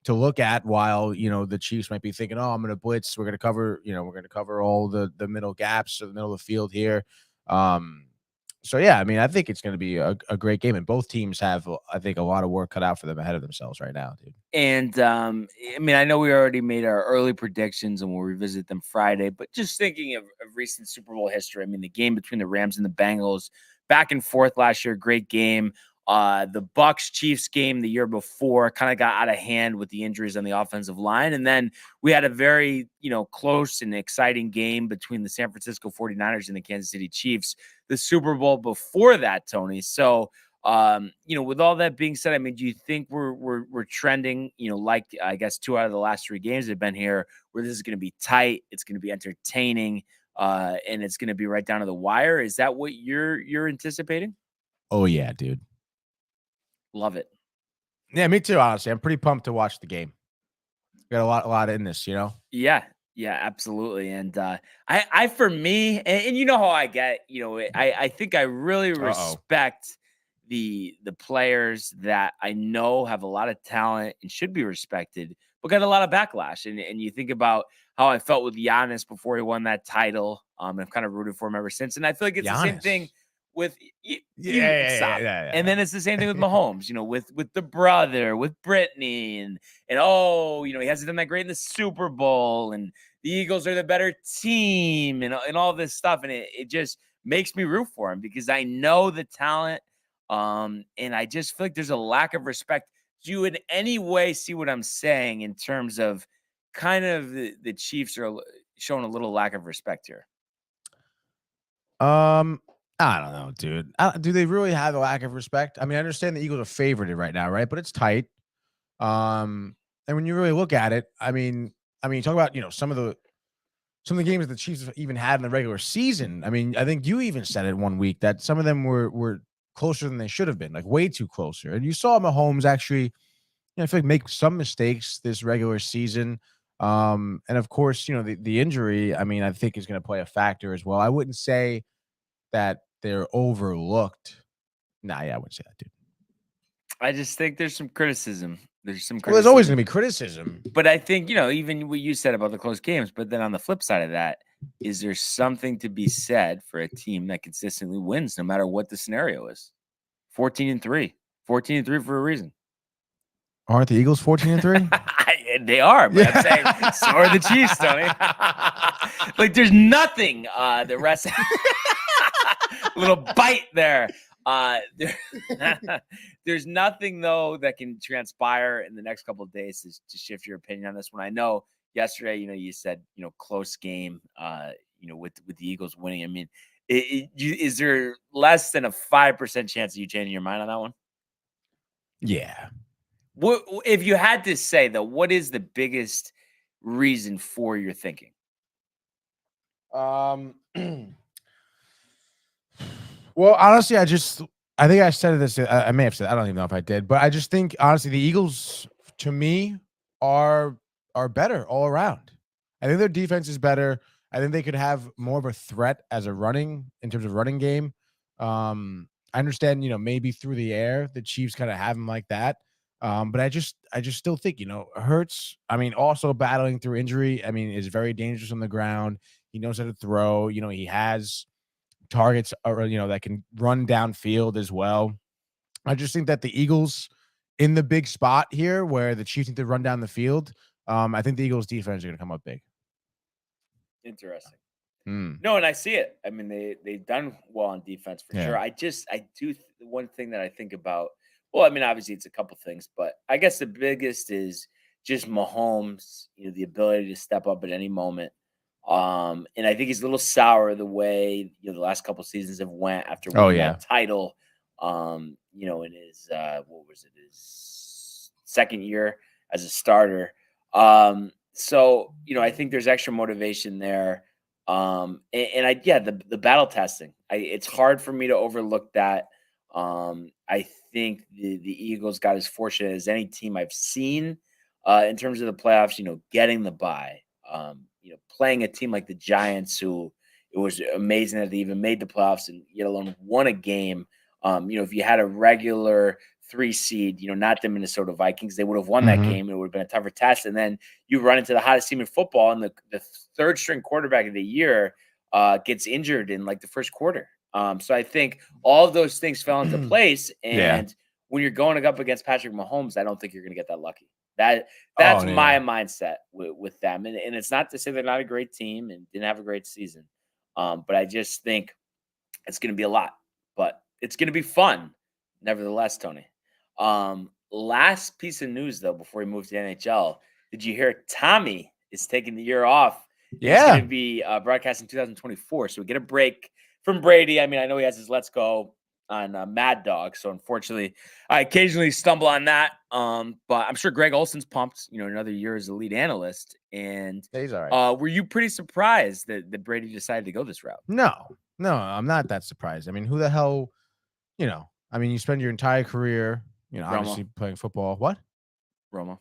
to look at while, the Chiefs might be thinking, oh, I'm going to blitz. We're going to cover all the middle gaps or the middle of the field here. So, yeah, I mean, I think it's going to be a great game, and both teams have, I think, a lot of work cut out for them ahead of themselves right now, dude. And, I mean, I know we already made our early predictions, and we'll revisit them Friday, but just thinking of recent Super Bowl history, I mean, the game between the Rams and the Bengals, back and forth last year, great game. The Bucks Chiefs game the year before kind of got out of hand with the injuries on the offensive line. And then we had a very, close and exciting game between the San Francisco 49ers and the Kansas City Chiefs, the Super Bowl before that, Tony. So, with all that being said, I mean, do you think we're trending, like I guess 2 out of the last 3 games have been here, where this is going to be tight, it's going to be entertaining, and it's going to be right down to the wire? Is that what you're anticipating? Oh yeah, dude. Love it. Yeah, me too. Honestly, I'm pretty pumped to watch the game. Got a lot in this, Yeah, absolutely. And I for me, and you know how I get, I think I really respect the players that I know have a lot of talent and should be respected, but got a lot of backlash. And you think about how I felt with Giannis before he won that title. I've kind of rooted for him ever since, and I feel like it's the same thing with yeah. And then it's the same thing with Mahomes, with the brother, with Brittany, and he hasn't done that great in the Super Bowl, and the Eagles are the better team, and all this stuff, and it just makes me root for him because I know the talent, and I just feel like there's a lack of respect. Do you in any way see what I'm saying in terms of kind of the Chiefs are showing a little lack of respect here? I don't know, dude. Do they really have a lack of respect? I mean, I understand the Eagles are favorited right now, right? But it's tight. And when you really look at it, I mean, you talk about some of the games that the Chiefs have even had in the regular season. I mean, I think you even said it one week that some of them were closer than they should have been, like way too closer. And you saw Mahomes actually, I feel like make some mistakes this regular season. And of course, the injury, I mean, I think is going to play a factor as well. I wouldn't say that they're overlooked. Nah, yeah, I wouldn't say that, dude. I just think there's some criticism. There's always going to be criticism. But I think, even what you said about the close games, but then on the flip side of that, is there something to be said for a team that consistently wins no matter what the scenario is? 14-3. 14-3 for a reason. Aren't the Eagles 14-3? They are, but I'm saying so are the Chiefs, Tony. Like there's nothing the rest little bite there. There's nothing though that can transpire in the next couple of days to shift your opinion on this one. I know yesterday, you said, close game, with the Eagles winning. I mean, is there less than a 5% chance of you changing your mind on that one? Yeah. What if you had to say though? What is the biggest reason for your thinking? Well, honestly, I think I said this. I may have said. I don't even know if I did, but I just think honestly, the Eagles to me are better all around. I think their defense is better. I think they could have more of a threat in terms of running game. I understand, maybe through the air, the Chiefs kind of have them like that. But I just still think, Hurts, I mean, also battling through injury, I mean, is very dangerous on the ground. He knows how to throw. He has targets, that can run downfield as well. I just think that the Eagles in the big spot here where the Chiefs need to run down the field, I think the Eagles defense are going to come up big. Interesting. No, and I see it. I mean, they've done well on defense for sure. One thing that I think about, well, I mean, obviously it's a couple things, but I guess the biggest is just Mahomes, the ability to step up at any moment. And I think he's a little sour the way, the last couple seasons have went after winning that title. In his, his second year as a starter. So, I think there's extra motivation there. The battle testing, it's hard for me to overlook that. I think the Eagles got as fortunate as any team I've seen in terms of the playoffs, getting the bye, playing a team like the Giants, who it was amazing that they even made the playoffs and yet alone won a game. If you had a regular 3 seed, not the Minnesota Vikings, they would have won that game. It would have been a tougher test. And then you run into the hottest team in football, and the third string quarterback of the year gets injured in like the first quarter. So I think all of those things fell into place. And when you're going up against Patrick Mahomes, I don't think you're going to get that lucky. That's my mindset with them. And it's not to say they're not a great team and didn't have a great season. But I just think it's going to be a lot, but it's going to be fun. Nevertheless, Tony, last piece of news though before we move to the NHL, did you hear Tommy is taking the year off? He's going to be broadcasting 2024, so we get a break from Brady. I mean, I know he has his Let's Go on Mad Dog, so unfortunately, I occasionally stumble on that. But I'm sure Greg Olson's pumped. Another year as a lead analyst, and he's all right. Were you pretty surprised that Brady decided to go this route? No, I'm not that surprised. I mean, who the hell? I mean, you spend your entire career, obviously playing football. What? Romo.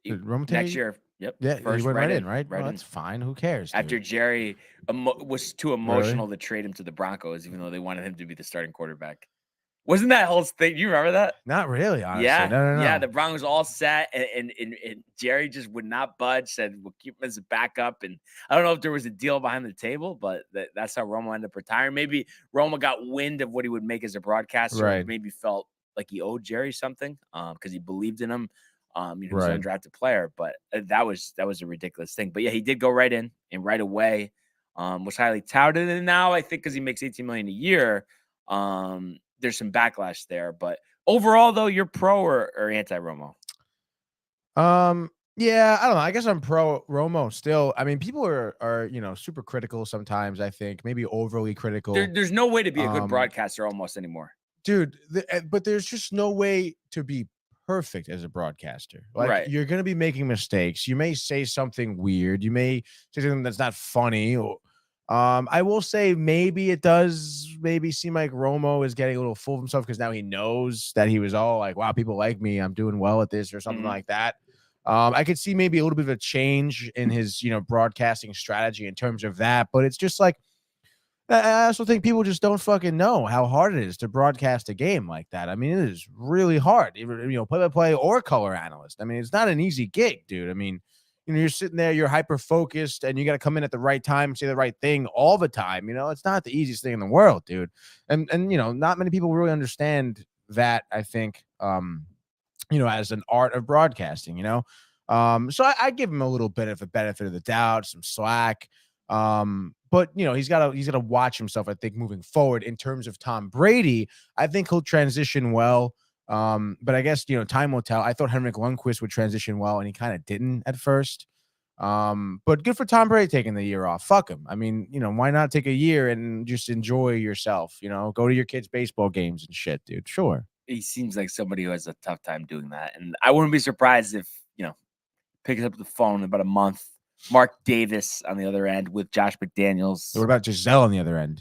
Did Romo next year. Yep. Yeah, he went right in, right? Well, that's fine. Who cares? After Jerry was too emotional to trade him to the Broncos, even though they wanted him to be the starting quarterback. Wasn't that whole thing? Do you remember that? Not really, honestly. Yeah, no. Yeah, the Broncos all set, and Jerry just would not budge. Said we'll keep him as a backup, and I don't know if there was a deal behind the table, but that's how Romo ended up retiring. Maybe Romo got wind of what he would make as a broadcaster, right. Maybe felt like he owed Jerry something because he believed in him. He was an undrafted player, but that was a ridiculous thing. But yeah, he did go right in and right away. Was highly touted, and now I think because he makes $18 million a year, there's some backlash there. But overall, though, you're pro or anti Romo? Yeah, I don't know. I guess I'm pro Romo still. I mean, people are super critical sometimes. I think maybe overly critical. There's no way to be a good broadcaster almost anymore, dude. But there's just no way to be perfect as a broadcaster. Like you're going to be making mistakes. You may say something weird. You may say something that's not funny. I will say maybe it does seem like Romo is getting a little full of himself because now he knows that he was all like, wow, people like me. I'm doing well at this or something like that. I could see maybe a little bit of a change in his, broadcasting strategy in terms of that. But it's just like, I also think people just don't fucking know how hard it is to broadcast a game like that. I mean, it is really hard, play-by-play or color analyst. I mean, it's not an easy gig, dude. I mean, you're sitting there, you're hyper-focused, and you got to come in at the right time, say the right thing all the time. It's not the easiest thing in the world, dude. And not many people really understand that, I think, as an art of broadcasting, So I give him a little bit of a benefit of the doubt, some slack. But he's got to watch himself, I think, moving forward. In terms of Tom Brady, I think he'll transition well. But I guess time will tell. I thought Henrik Lundqvist would transition well, and he kind of didn't at first. But good for Tom Brady taking the year off. Fuck him. I mean, why not take a year and just enjoy yourself? Go to your kids' baseball games and shit, dude. Sure. He seems like somebody who has a tough time doing that, and I wouldn't be surprised if picks up the phone in about a month. Mark Davis on the other end with Josh McDaniels. What about Giselle on the other end?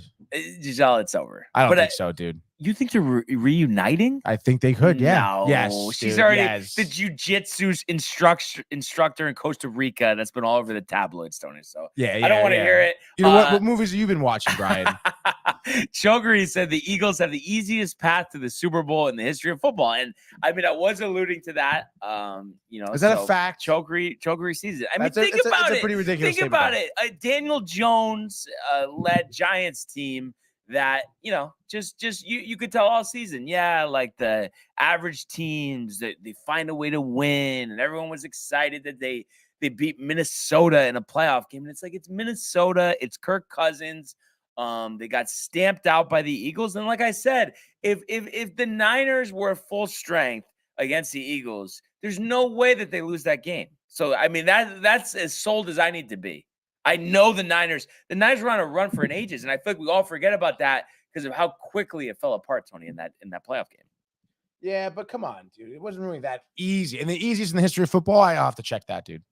Giselle, it's over. I don't think so, dude. You think they're reuniting? I think they could, yeah. No. Yes, she's already the jiu-jitsu instructor in Costa Rica that's been all over the tabloids, Tony. So yeah, I don't want to hear it. What movies have you been watching, Brian? Chogri said the Eagles have the easiest path to the Super Bowl in the history of football. And I mean, I was alluding to that. Is that a fact? Chogri sees it. I mean, think about it. It's a pretty ridiculous Think about it. Daniel Jones led Giants team that just you could tell all season, like the average teams that they find a way to win, and everyone was excited that they beat Minnesota in a playoff game. And it's like, it's Minnesota, it's Kirk Cousins. They got stamped out by the Eagles, and like I said, if the Niners were full strength against the Eagles, there's no way that they lose that game. So I mean, that's as sold as I need to be. I know the Niners were on a run for an ages, and I feel like we all forget about that because of how quickly it fell apart, Tony, in that playoff game. Yeah, but come on, dude. It wasn't really that easy. And the easiest in the history of football, I have to check that, dude.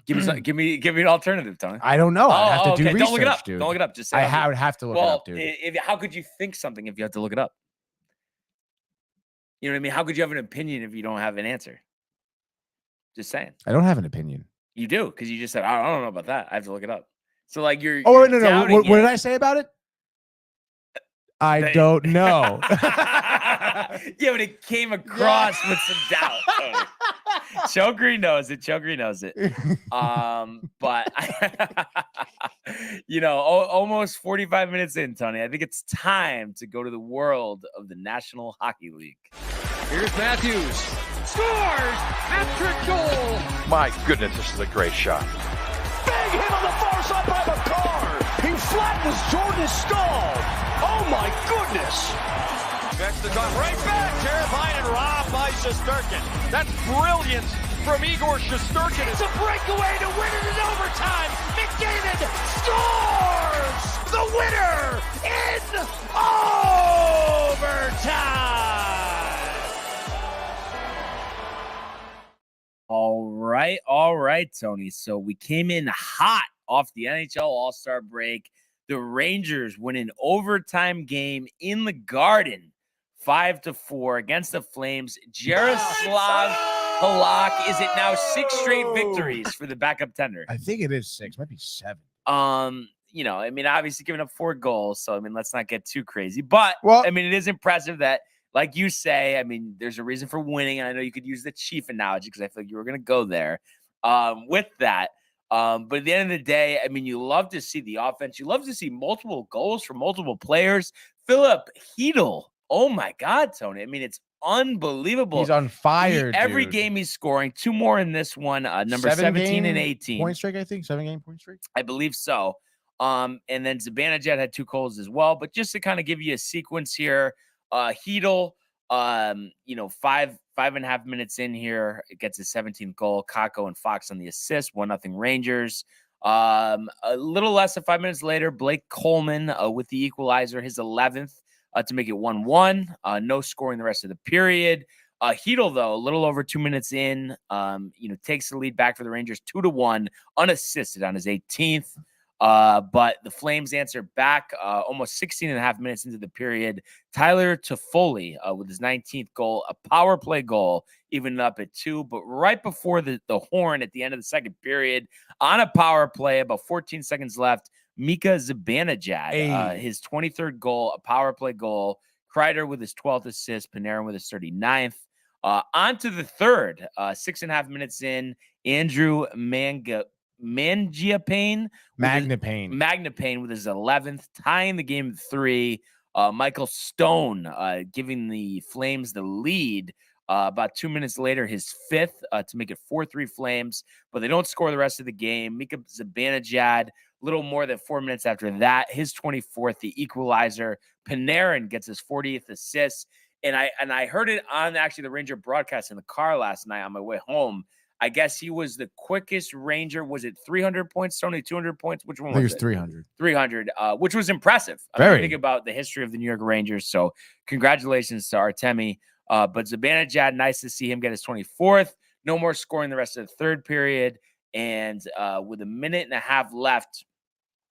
Give me an alternative, Tony. I don't know. I have to do research, don't look it up. Dude. Don't look it up. Just say I would have to look it up, dude. How could you think something if you have to look it up? You know what I mean? How could you have an opinion if you don't have an answer? Just saying. I don't have an opinion. You do, because you just said, I don't know about that. I have to look it up. So like you're. Oh, no. What did I say about it? I don't know. Yeah, but it came across with some doubt. Chogri knows it. But almost 45 minutes in, Tony. I think it's time to go to the world of the National Hockey League. Here's Matthews. Scores! Hat-trick goal! My goodness, this is a great shot. Big hit on the far side by McCarr. He flattens Jordan's skull. Oh my goodness! Expects the drop right back. Terrifying and robbed by Shesterkin. That's brilliance from Igor Shesterkin. It's a breakaway to win it in overtime. McDavid scores the winner in overtime. All right, Tony. So we came in hot off the NHL All-Star break. The Rangers win an overtime game in the Garden, 5-4 against the Flames. Jaroslav Halak, is it now 6 straight victories for the backup tender? I think it is 6, might be 7. I mean, obviously giving up 4 goals, so I mean, let's not get too crazy. But Well, I mean, it is impressive that, like you say, I mean, there's a reason for winning, and I know you could use the Chief analogy because I feel like you were going to go there with that. But at the end of the day, I mean, you love to see the offense. You love to see multiple goals from multiple players. Philip Hedl, oh my God, Tony. I mean, it's unbelievable. he's on fire. Every dude. game he's scoring. 2 more in this one, number 17 and 18. Point streak, I think. 7-game point streak. I believe so. And then Zibanejad had 2 goals as well. But just to kind of give you a sequence here, Hedl, 5.5 minutes in here, it gets a 17th goal. Kakko and Fox on the assist, 1-0 Rangers. A little less than 5 minutes later, Blake Coleman with the equalizer, his 11th to make it 1-1. No scoring the rest of the period. Hedl, though, a little over 2 minutes in, takes the lead back for the Rangers 2-1, unassisted on his 18th. But the Flames answer back almost 16.5 minutes into the period. Tyler Toffoli with his 19th goal, a power play goal, even up at 2. But right before the horn at the end of the second period, on a power play, about 14 seconds left, Mika Zibanejad, his 23rd goal, a power play goal. Kreider with his 12th assist, Panarin with his 39th. On to the third, 6.5 minutes in, Andrew Mangiapane with his 11th, tying the game at 3. Michael Stone giving the Flames the lead. About 2 minutes later, his 5th to make it 4-3 Flames, but they don't score the rest of the game. Mika Zibanejad, little more than 4 minutes after that, his 24th, the equalizer. Panarin gets his 40th assist. And I heard it on actually the Ranger broadcast in the car last night on my way home. I guess he was the quickest Ranger. Was it 300 points, Tony? 200 points? Which one was it? I think it was 300. 300, which was impressive. I mean, think about the history of the New York Rangers. So congratulations to Artemi. But Zibanejad, nice to see him get his 24th. No more scoring the rest of the third period. And with a minute and a half left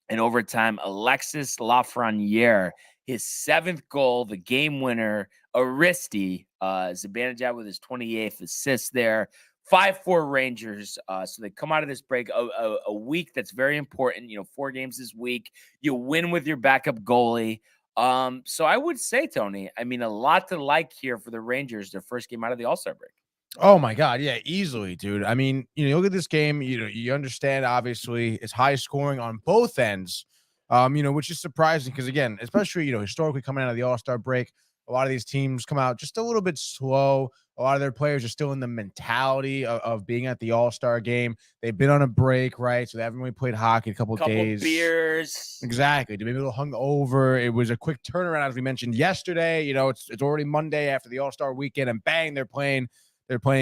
in overtime, Alexis Lafreniere, his 7th goal, the game winner, Aristi. Zibanejad with his 28th assist there. 5-4 Rangers. So they come out of this break a week that's very important. 4 games this week. You win with your backup goalie. So I would say, Tony, I mean, a lot to like here for the Rangers, their first game out of the All-Star break. Oh my God, yeah, easily, dude. I mean, you look at this game, you understand, obviously, it's high scoring on both ends, which is surprising because, again, especially, historically coming out of the All-Star break, a lot of these teams come out just a little bit slow. A lot of their players are still in the mentality of being at the All-Star game. They've been on a break, right? So they haven't really played hockey a couple days. Beers. Exactly. Maybe a little hungover. It was a quick turnaround, as we mentioned yesterday. It's already Monday after the All-Star weekend, and bang, they're playing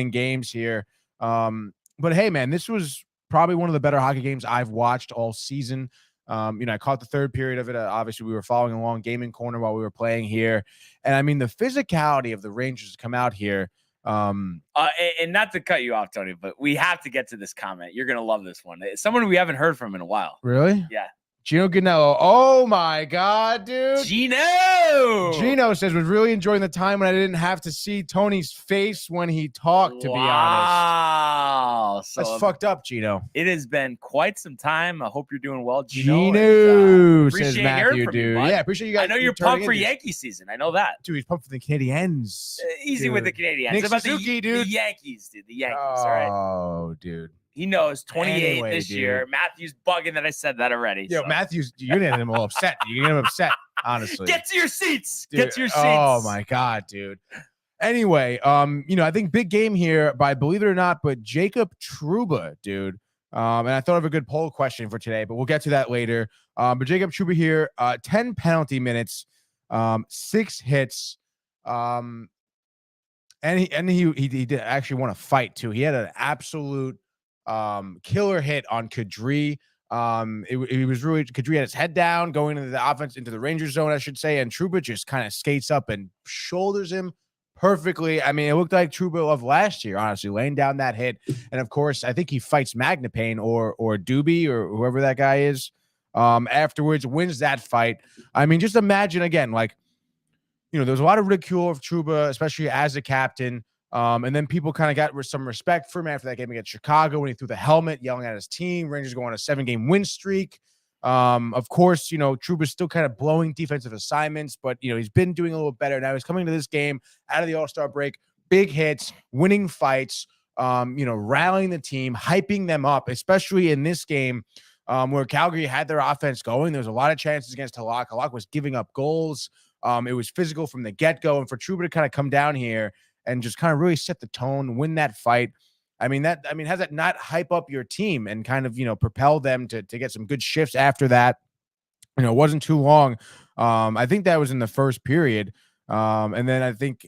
games here. But hey, man, this was probably one of the better hockey games I've watched all season. I caught the third period of it. Obviously, we were following along Gaming Corner while we were playing here. And I mean, the physicality of the Rangers to come out here. And not to cut you off, Tony, but we have to get to this comment. You're going to love this one. It's someone we haven't heard from in a while. Really? Yeah. Gino Ganello. Oh my God, dude. Gino says, was really enjoying the time when I didn't have to see Tony's face when he talked, to be honest. So that's fucked up, Gino. It has been quite some time. I hope you're doing well, Gino. Says Matthew, dude. Yeah, appreciate you guys. I know you're pumped for Yankee season. I know that. Dude, he's pumped for the Canadiens. Easy with the Canadiens. Nick about Suzuki, the Yankees, dude. The Yankees, all right? Oh, dude. He knows 28 Anyway, this dude. year. Matthew's bugging that I said that already. Yo, so. Matthew's, you're going to get him all upset. You're going to get him upset, honestly. Get to your seats. Dude, Get to your seats. Oh, my God, dude. Anyway, I think big game here by, believe it or not, but Jacob Trouba, dude. And I thought of a good poll question for today, but we'll get to that later. But Jacob Trouba here, 10 penalty minutes, 6 hits. And he did actually want to fight too. He had an absolute killer hit on Kadri. It was really Kadri had his head down going into the offense, into the Rangers zone, I should say, and Trouba just kind of skates up and shoulders him perfectly. I mean, it looked like Trouba of last year, honestly, laying down that hit. And of course, I think he fights Magnapane or Doobie or whoever that guy is. Afterwards, wins that fight. I mean, just imagine again, like, there was a lot of ridicule of Trouba, especially as a captain. And then people kind of got some respect for him after that game against Chicago when he threw the helmet, yelling at his team. Rangers go on a 7-game win streak. Of course, Trouba's still kind of blowing defensive assignments, but, he's been doing a little better. Now he's coming to this game out of the All-Star break, big hits, winning fights, rallying the team, hyping them up, especially in this game where Calgary had their offense going. There was a lot of chances against Halak. Halak was giving up goals. It was physical from the get-go, and for Trouba to kind of come down here and just kind of really set the tone, win that fight. Has that not hype up your team and kind of, propel them to get some good shifts after that? It wasn't too long. I think that was in the first period. And then I think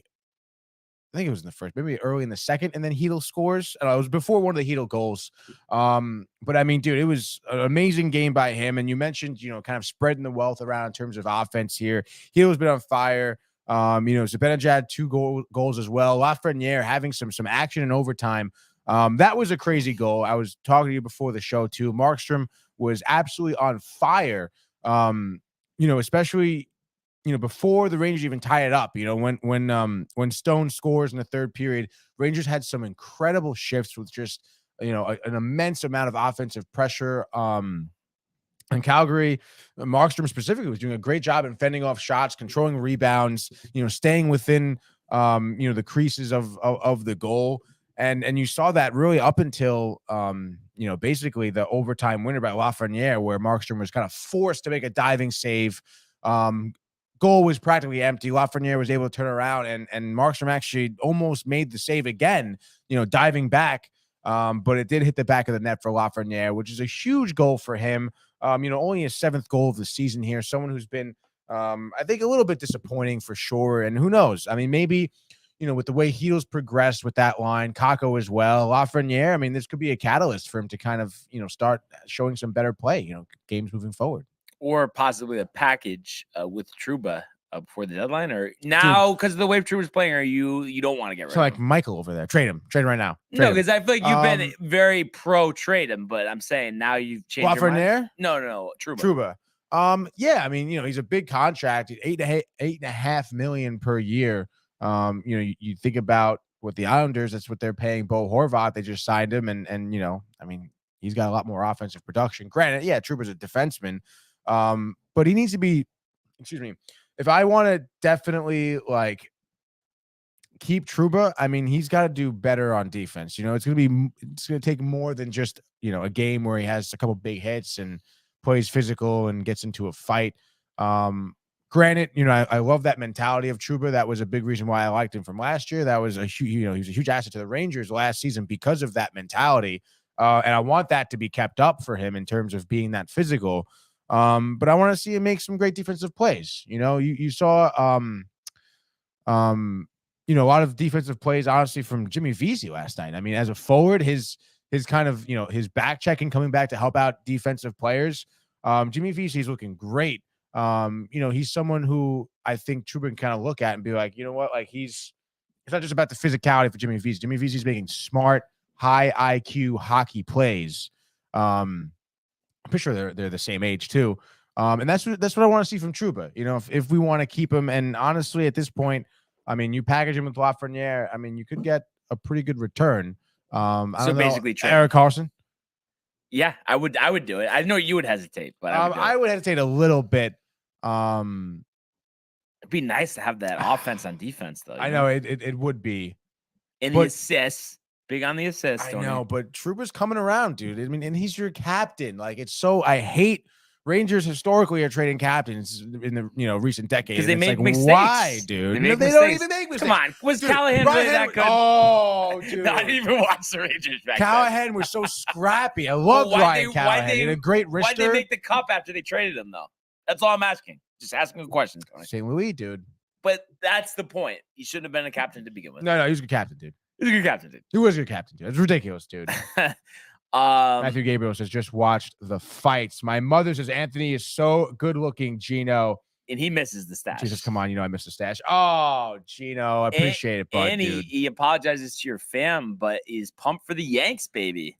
it was in the first, maybe early in the second, and then Hedl scores. It was before one of the Hedl goals. But I mean, dude, it was an amazing game by him. And you mentioned, kind of spreading the wealth around in terms of offense here. Hedl's been on fire. Zibanejad had 2 goals as well. Lafreniere having some action in overtime. That was a crazy goal. I was talking to you before the show too. Markstrom was absolutely on fire. Especially before the Rangers even tie it up, when Stone scores in the third period, Rangers had some incredible shifts with just, an immense amount of offensive pressure. And Calgary, Markstrom specifically was doing a great job in fending off shots, controlling rebounds, staying within, the creases of the goal. And you saw that really up until, basically the overtime winner by Lafreniere, where Markstrom was kind of forced to make a diving save. Goal was practically empty. Lafreniere was able to turn around, and Markstrom actually almost made the save again, diving back. But it did hit the back of the net for Lafreniere, which is a huge goal for him. Only his 7th goal of the season here. Someone who's been, I think, a little bit disappointing for sure. And who knows? I mean, maybe, with the way Hedl's progressed with that line, Kakko as well, Lafreniere, I mean, this could be a catalyst for him to kind of, start showing some better play, games moving forward. Or possibly a package with Trouba before the deadline, or now because of the way Trouba's playing, or you don't want to get rid of him? Like Michael over there, trade him right now. No, because I feel like you've been very pro trade him, but I'm saying now you've changed your mind. No, Trouba. Yeah, I mean, he's a big contract, $8.5 million per year. You think about what the Islanders, that's what they're paying Bo Horvat. They just signed him, and I mean, he's got a lot more offensive production. Granted, yeah, Trouba's a defenseman. But he needs to be, if I want to definitely keep Trouba, I mean, he's got to do better on defense. It's going to take more than just, a game where he has a couple big hits and plays physical and gets into a fight. Granted, I love that mentality of Trouba. That was a big reason why I liked him from last year. That was he was a huge asset to the Rangers last season because of that mentality. And I want that to be kept up for him in terms of being that physical. But I want to see him make some great defensive plays. You saw, a lot of defensive plays, honestly, from Jimmy Vesey last night. I mean, as a forward, his kind of, his back checking, coming back to help out defensive players. Jimmy Vesey is looking great. He's someone who I think Trouba can kind of look at and be like, you know what, like it's not just about the physicality for Jimmy Vesey. Jimmy Vesey's making smart, high IQ hockey plays. I'm pretty sure they're the same age too. And that's what I want to see from Trouba. If we want to keep him, and honestly, at this point, I mean, you package him with Lafreniere, I mean, you could get a pretty good return. Basically, Erik Karlsson. Yeah, I would do it. I know you would hesitate, but I would hesitate a little bit. It'd be nice to have that offense on defense, though. I know it would be. And the assists. Big on the assists. I know, but Trouba's coming around, dude. I mean, and he's your captain. I hate Rangers historically are trading captains in the recent decades. Because they make mistakes. Why, dude? They don't even make mistakes. Come on, was dude, Callahan really that good? Oh, dude. I didn't even watch the Rangers back Callahan then. was so scrappy. I love Ryan Callahan. He had a great wrister. Why'd they make the cup after they traded him, though? That's all I'm asking. Just asking a question, Tony. St. Louis, dude. but that's the point. He shouldn't have been a captain to begin with. No, he was a good captain, dude. He was a good captain, dude. He was a good captain, dude. It's ridiculous, dude. Matthew Gabriel says, just watched the fights. My mother says, Anthony is so good looking, Gino. And he misses the stash. Jesus, come on. I missed the stash. Oh, Gino. I appreciate it, bud, and dude. he apologizes to your fam, but he's pumped for the Yanks, baby.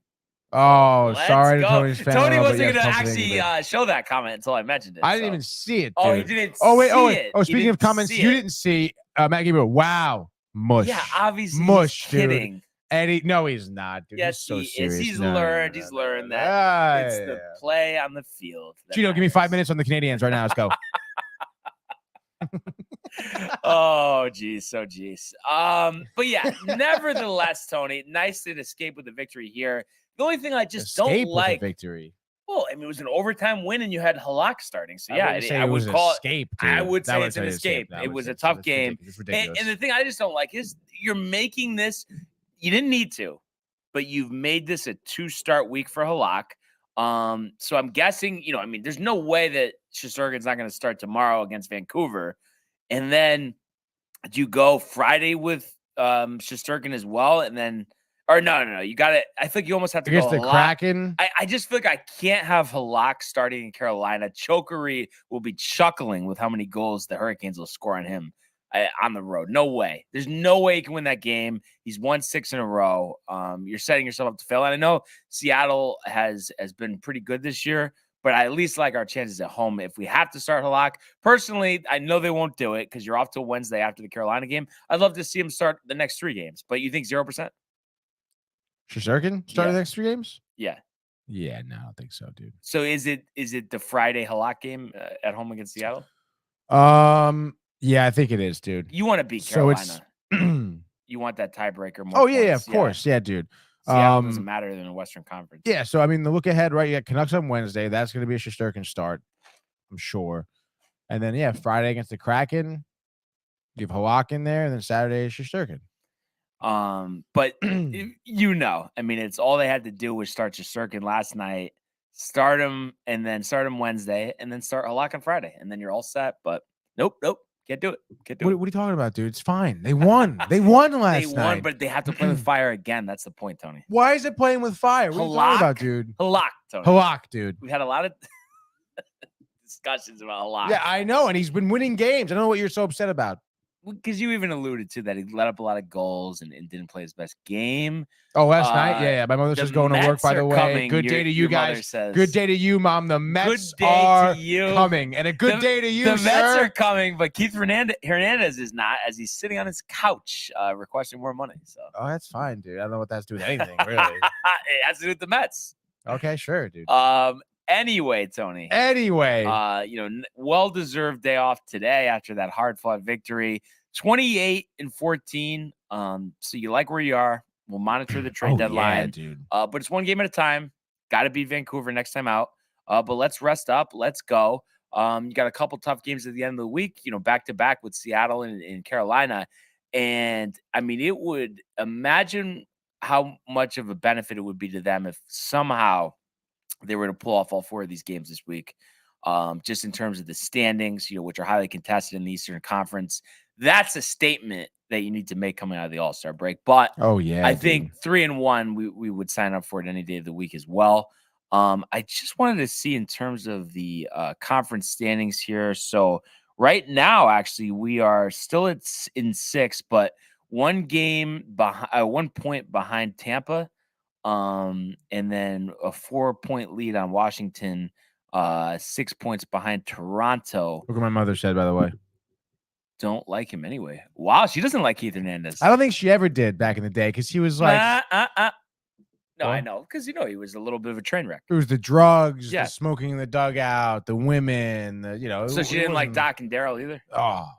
Oh, Let's sorry go. to Tony's family. Tony wasn't yes, going to pumped for the actually show that comment until I mentioned it. I didn't even see it, dude. Oh, he didn't Oh, wait. see it. Oh, speaking of comments, see you it. didn't see Matt Gabriel. Wow. Mush. Yeah, obviously Mush, he's kidding. dude. Eddie, no, he's not, dude. Yes, he's so he serious. is. He's No, learned. no, He's no, learned no, that no. it's the play on the field. Gino, give me 5 minutes on the Canadians right now. Let's go. Oh, geez. So, geez. But yeah, nevertheless, Tony, nice to escape with a victory here. The only thing I just don't like. Victory. Well, I mean, it was an overtime win, and you had Halak starting. So yeah, I would call it escape. Dude. I would say it's an escape. It was a tough game. It's ridiculous. And the thing I just don't like is you're making this. You didn't need to, but you've made this a 2-start week for Halak. So I'm guessing, I mean, there's no way that Shesterkin's not going to start tomorrow against Vancouver, and then do you go Friday with Shesterkin as well, and then. Or no. You got it. I think you almost have to against go the Kraken. I just feel like I can't have Halak starting in Carolina. Chokery will be chuckling with how many goals the Hurricanes will score on him on the road. No way. There's no way he can win that game. He's won 6 in a row. You're setting yourself up to fail. And I know Seattle has been pretty good this year, but I at least like our chances at home if we have to start Halak. Personally, I know they won't do it because you're off till Wednesday after the Carolina game. I'd love to see him start the next 3 games, but you think 0%? Shesterkin started the next 3 games? Yeah. Yeah, no, I don't think so, dude. So is it the Friday Halak game at home against Seattle? Yeah, I think it is, dude. You want to beat Carolina. So it's you want that tiebreaker more. Oh, yeah, of course. Yeah, dude. Seattle doesn't matter in the Western Conference. Yeah, so I mean, the look ahead, right? You got Canucks on Wednesday. That's going to be a Shesterkin start, I'm sure. And then, yeah, Friday against the Kraken. You have Halak in there, and then Saturday is Shesterkin. But I mean, it's all they had to do was start Shesterkin last night, start him Wednesday, and then start Halak on Friday, and then you're all set. But nope, can't do it. What are you talking about, dude? It's fine. They won. They won last night. They won, but they have to play with fire again. That's the point, Tony. Why is it playing with fire? What are you talking about, dude? Halak, Tony. Halak, dude. We had a lot of discussions about Halak. Yeah, I know, and he's been winning games. I don't know what you're so upset about. Because you even alluded to that he let up a lot of goals and didn't play his best game. Oh, last night? Yeah. My mother says going to work, by the way. Coming. Good day to you guys. Says, good day to you, Mom. The Mets are coming. And a good day to you, the sir. Mets are coming, but Keith Hernandez is not, as he's sitting on his couch requesting more money. So. Oh, that's fine, dude. I don't know what that's doing with anything, really. It has to do with the Mets. Okay, sure, dude. Anyway, Tony. Well-deserved day off today after that hard-fought victory. 28-14. So you like where you are. We'll monitor the trade deadline. Yeah, dude. But it's one game at a time. Got to beat Vancouver next time out. But let's rest up. Let's go. You got a couple tough games at the end of the week, back to back with Seattle and Carolina. And I mean, it would imagine how much of a benefit it would be to them if somehow they were to pull off all 4 of these games this week. Just in terms of the standings, which are highly contested in the Eastern Conference. That's a statement that you need to make coming out of the All-Star break. But I think 3-1, we would sign up for it any day of the week as well. I just wanted to see in terms of the conference standings here. So right now, actually, we are still in 6th, but 1 point behind Tampa, and then a 4-point lead on Washington. 6 points behind Toronto. Look what my mother said, by the way. Don't like him anyway. Wow, she doesn't like Keith Hernandez. I don't think she ever did back in the day because he was like. No, I know because he was a little bit of a train wreck. It was the drugs, the smoking in the dugout, the women, So she didn't like Doc and Daryl either. Oh.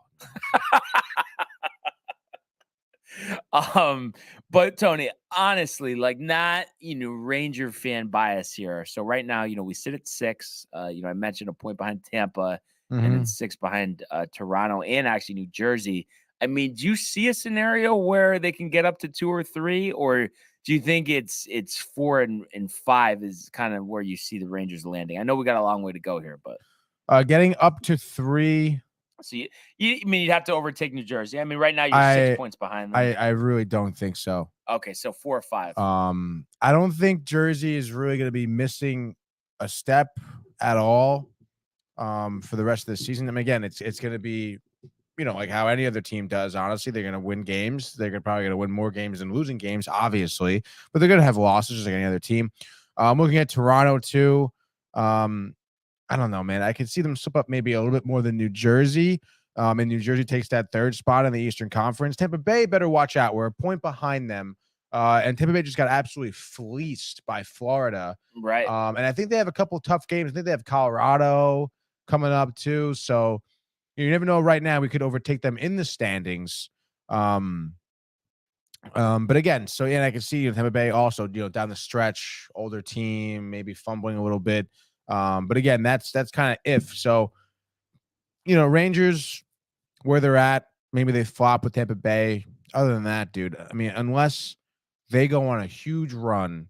But Tony, honestly, not Ranger fan bias here. So right now, we sit at 6. I mentioned a point behind Tampa, and then 6 behind Toronto and actually New Jersey. I mean, do you see a scenario where they can get up to 2 or 3, or do you think it's 4 and 5 is kind of where you see the Rangers landing? I know we got a long way to go here, but getting up to 3, So I mean, you'd have to overtake New Jersey. I mean, right now you're 6 points behind them. I really don't think so. Okay, so 4 or 5. I don't think Jersey is really going to be missing a step at all for the rest of the season. I mean, again, it's going to be, like how any other team does. Honestly, they're going to win games. They're probably going to win more games than losing games, obviously, but they're going to have losses just like any other team. I'm looking at Toronto too. I don't know, man. I could see them slip up maybe a little bit more than New Jersey. And New Jersey takes that 3rd spot in the Eastern Conference. Tampa Bay better watch out. We're a point behind them. And Tampa Bay just got absolutely fleeced by Florida. Right. And I think they have a couple tough games. I think they have Colorado coming up too. So you never know. Right now, we could overtake them in the standings. But again, I can see Tampa Bay also, down the stretch, older team, maybe fumbling a little bit. But again, that's kind of if. So, Rangers, where they're at, maybe they flop with Tampa Bay. Other than that, dude, I mean, unless they go on a huge run,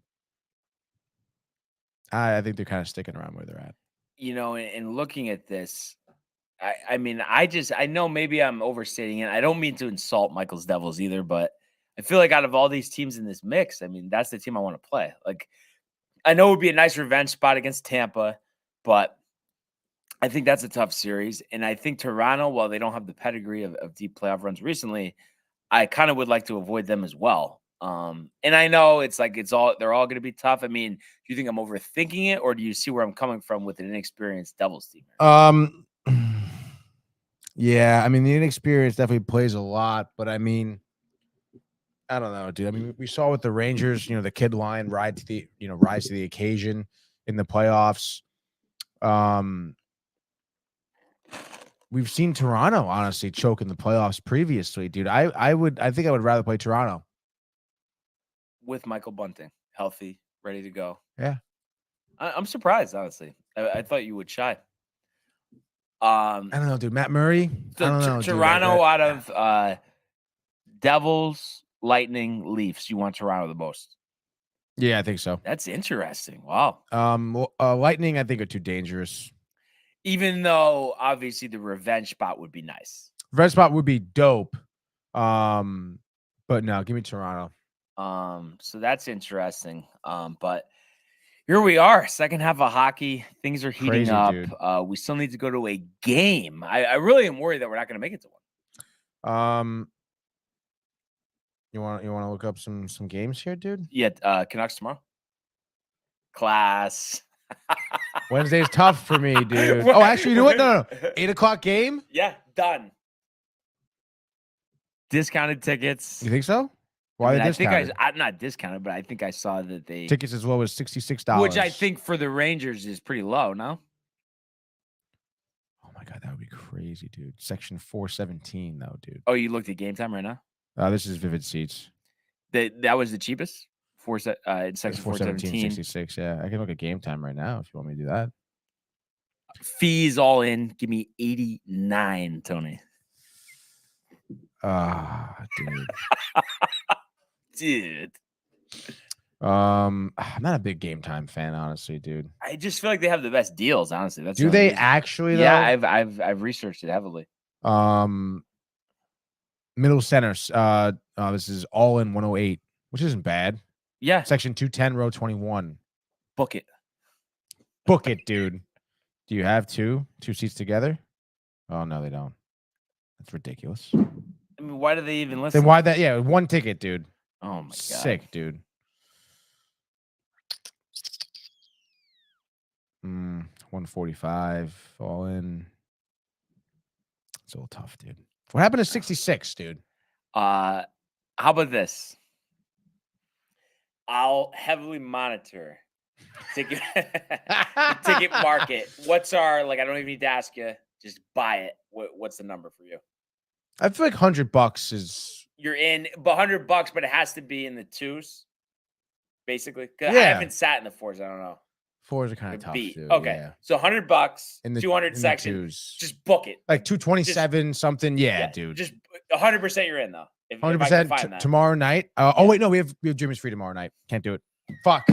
I think they're kind of sticking around where they're at. And looking at this, I mean, I know maybe I'm overstating it. I don't mean to insult Michael's Devils either, but I feel like out of all these teams in this mix, I mean, that's the team I want to play. Like, I know it would be a nice revenge spot against Tampa, but I think that's a tough series. And I think Toronto, while they don't have the pedigree of deep playoff runs recently, I kind of would like to avoid them as well. And I know they're all going to be tough. I mean, do you think I'm overthinking it, or do you see where I'm coming from with an inexperienced Devils team? Yeah, I mean, the inexperience definitely plays a lot, but I mean, I don't know, dude. I mean, we saw with the Rangers, the kid line rise to the occasion in the playoffs. We've seen Toronto honestly choke in the playoffs previously, dude. I think I would rather play Toronto with Michael Bunting, healthy, ready to go. Yeah, I'm surprised, honestly. I thought you would shy. I don't know, dude. Matt Murray. So I don't know, Toronto dude. out of Devils, Lightning, Leafs. You want Toronto the most? Yeah, I think so. That's interesting. Wow. Lightning, I think, are too dangerous. Even though obviously the revenge spot would be nice. Revenge spot would be dope. But no, give me Toronto. So that's interesting. But here we are, second half of hockey. Things are heating up. Dude. We still need to go to a game. I really am worried that we're not going to make it to one. You want to look up some games here, dude? Yeah, Canucks tomorrow. Class. Wednesday's tough for me, dude. Oh, actually, you know what? No. 8:00 game? Yeah, done. Discounted tickets. You think so? Why I discounted? think I'm not discounted, but I think I saw that they tickets as low as $66. Which I think for the Rangers is pretty low, no? Oh my god, that would be crazy, dude. Section 417 though, dude. Oh, you looked at Game Time right now? This is Vivid Seats. That was the cheapest? In section 417, 66. Yeah, I can look at Game Time right now if you want me to do that. Fees all in. Give me 89, Tony. Dude. Dude. I'm not a big Game Time fan, honestly, dude. I just feel like they have the best deals, honestly. That's do they actually though? Yeah, I've researched it heavily. Middle center. This is all in 108, which isn't bad. Yeah. Section 210, row 21. Book it. Book it, dude. Do you have two seats together? Oh no, they don't. That's ridiculous. I mean, why do they even listen? Then why that? Yeah, one ticket, dude. Oh my god. Sick, dude. 145 all in. It's a little tough, dude. What happened to 66, dude? How about this? I'll heavily monitor ticket the ticket market. What's our I don't even need to ask you. Just buy it. What's the number for you? I feel like $100 is. You're in, but $100, but it has to be in the twos, basically. Because Yeah. I haven't sat in the fours. I don't know. Fours are kind of tough, dude. Okay, Yeah. so $100 In the 200 in the section. twos. Just book it. Like 227 something. Yeah, dude. Just 100% you're in though. If I can 100% find that. tomorrow night. Oh wait, no, we have Jimmy's free tomorrow night. Can't do it. Fuck.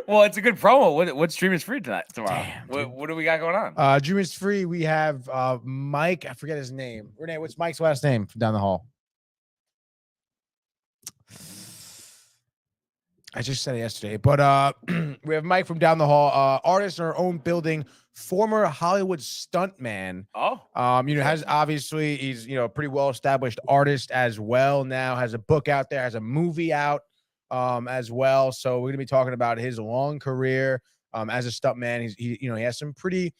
Well, it's a good promo. What stream is free tonight? Tomorrow. Damn, What do we got going on? Dream is free. We have Mike. I forget his name. Renee, what's Mike's last name from down the hall? I just said it yesterday, but we have Mike from down the hall, artist in our own building, former Hollywood stuntman. Oh, Has obviously he's a pretty well established artist as well. Now has a book out there, has a movie out as well. So we're gonna be talking about his long career as a stuntman. He has some pretty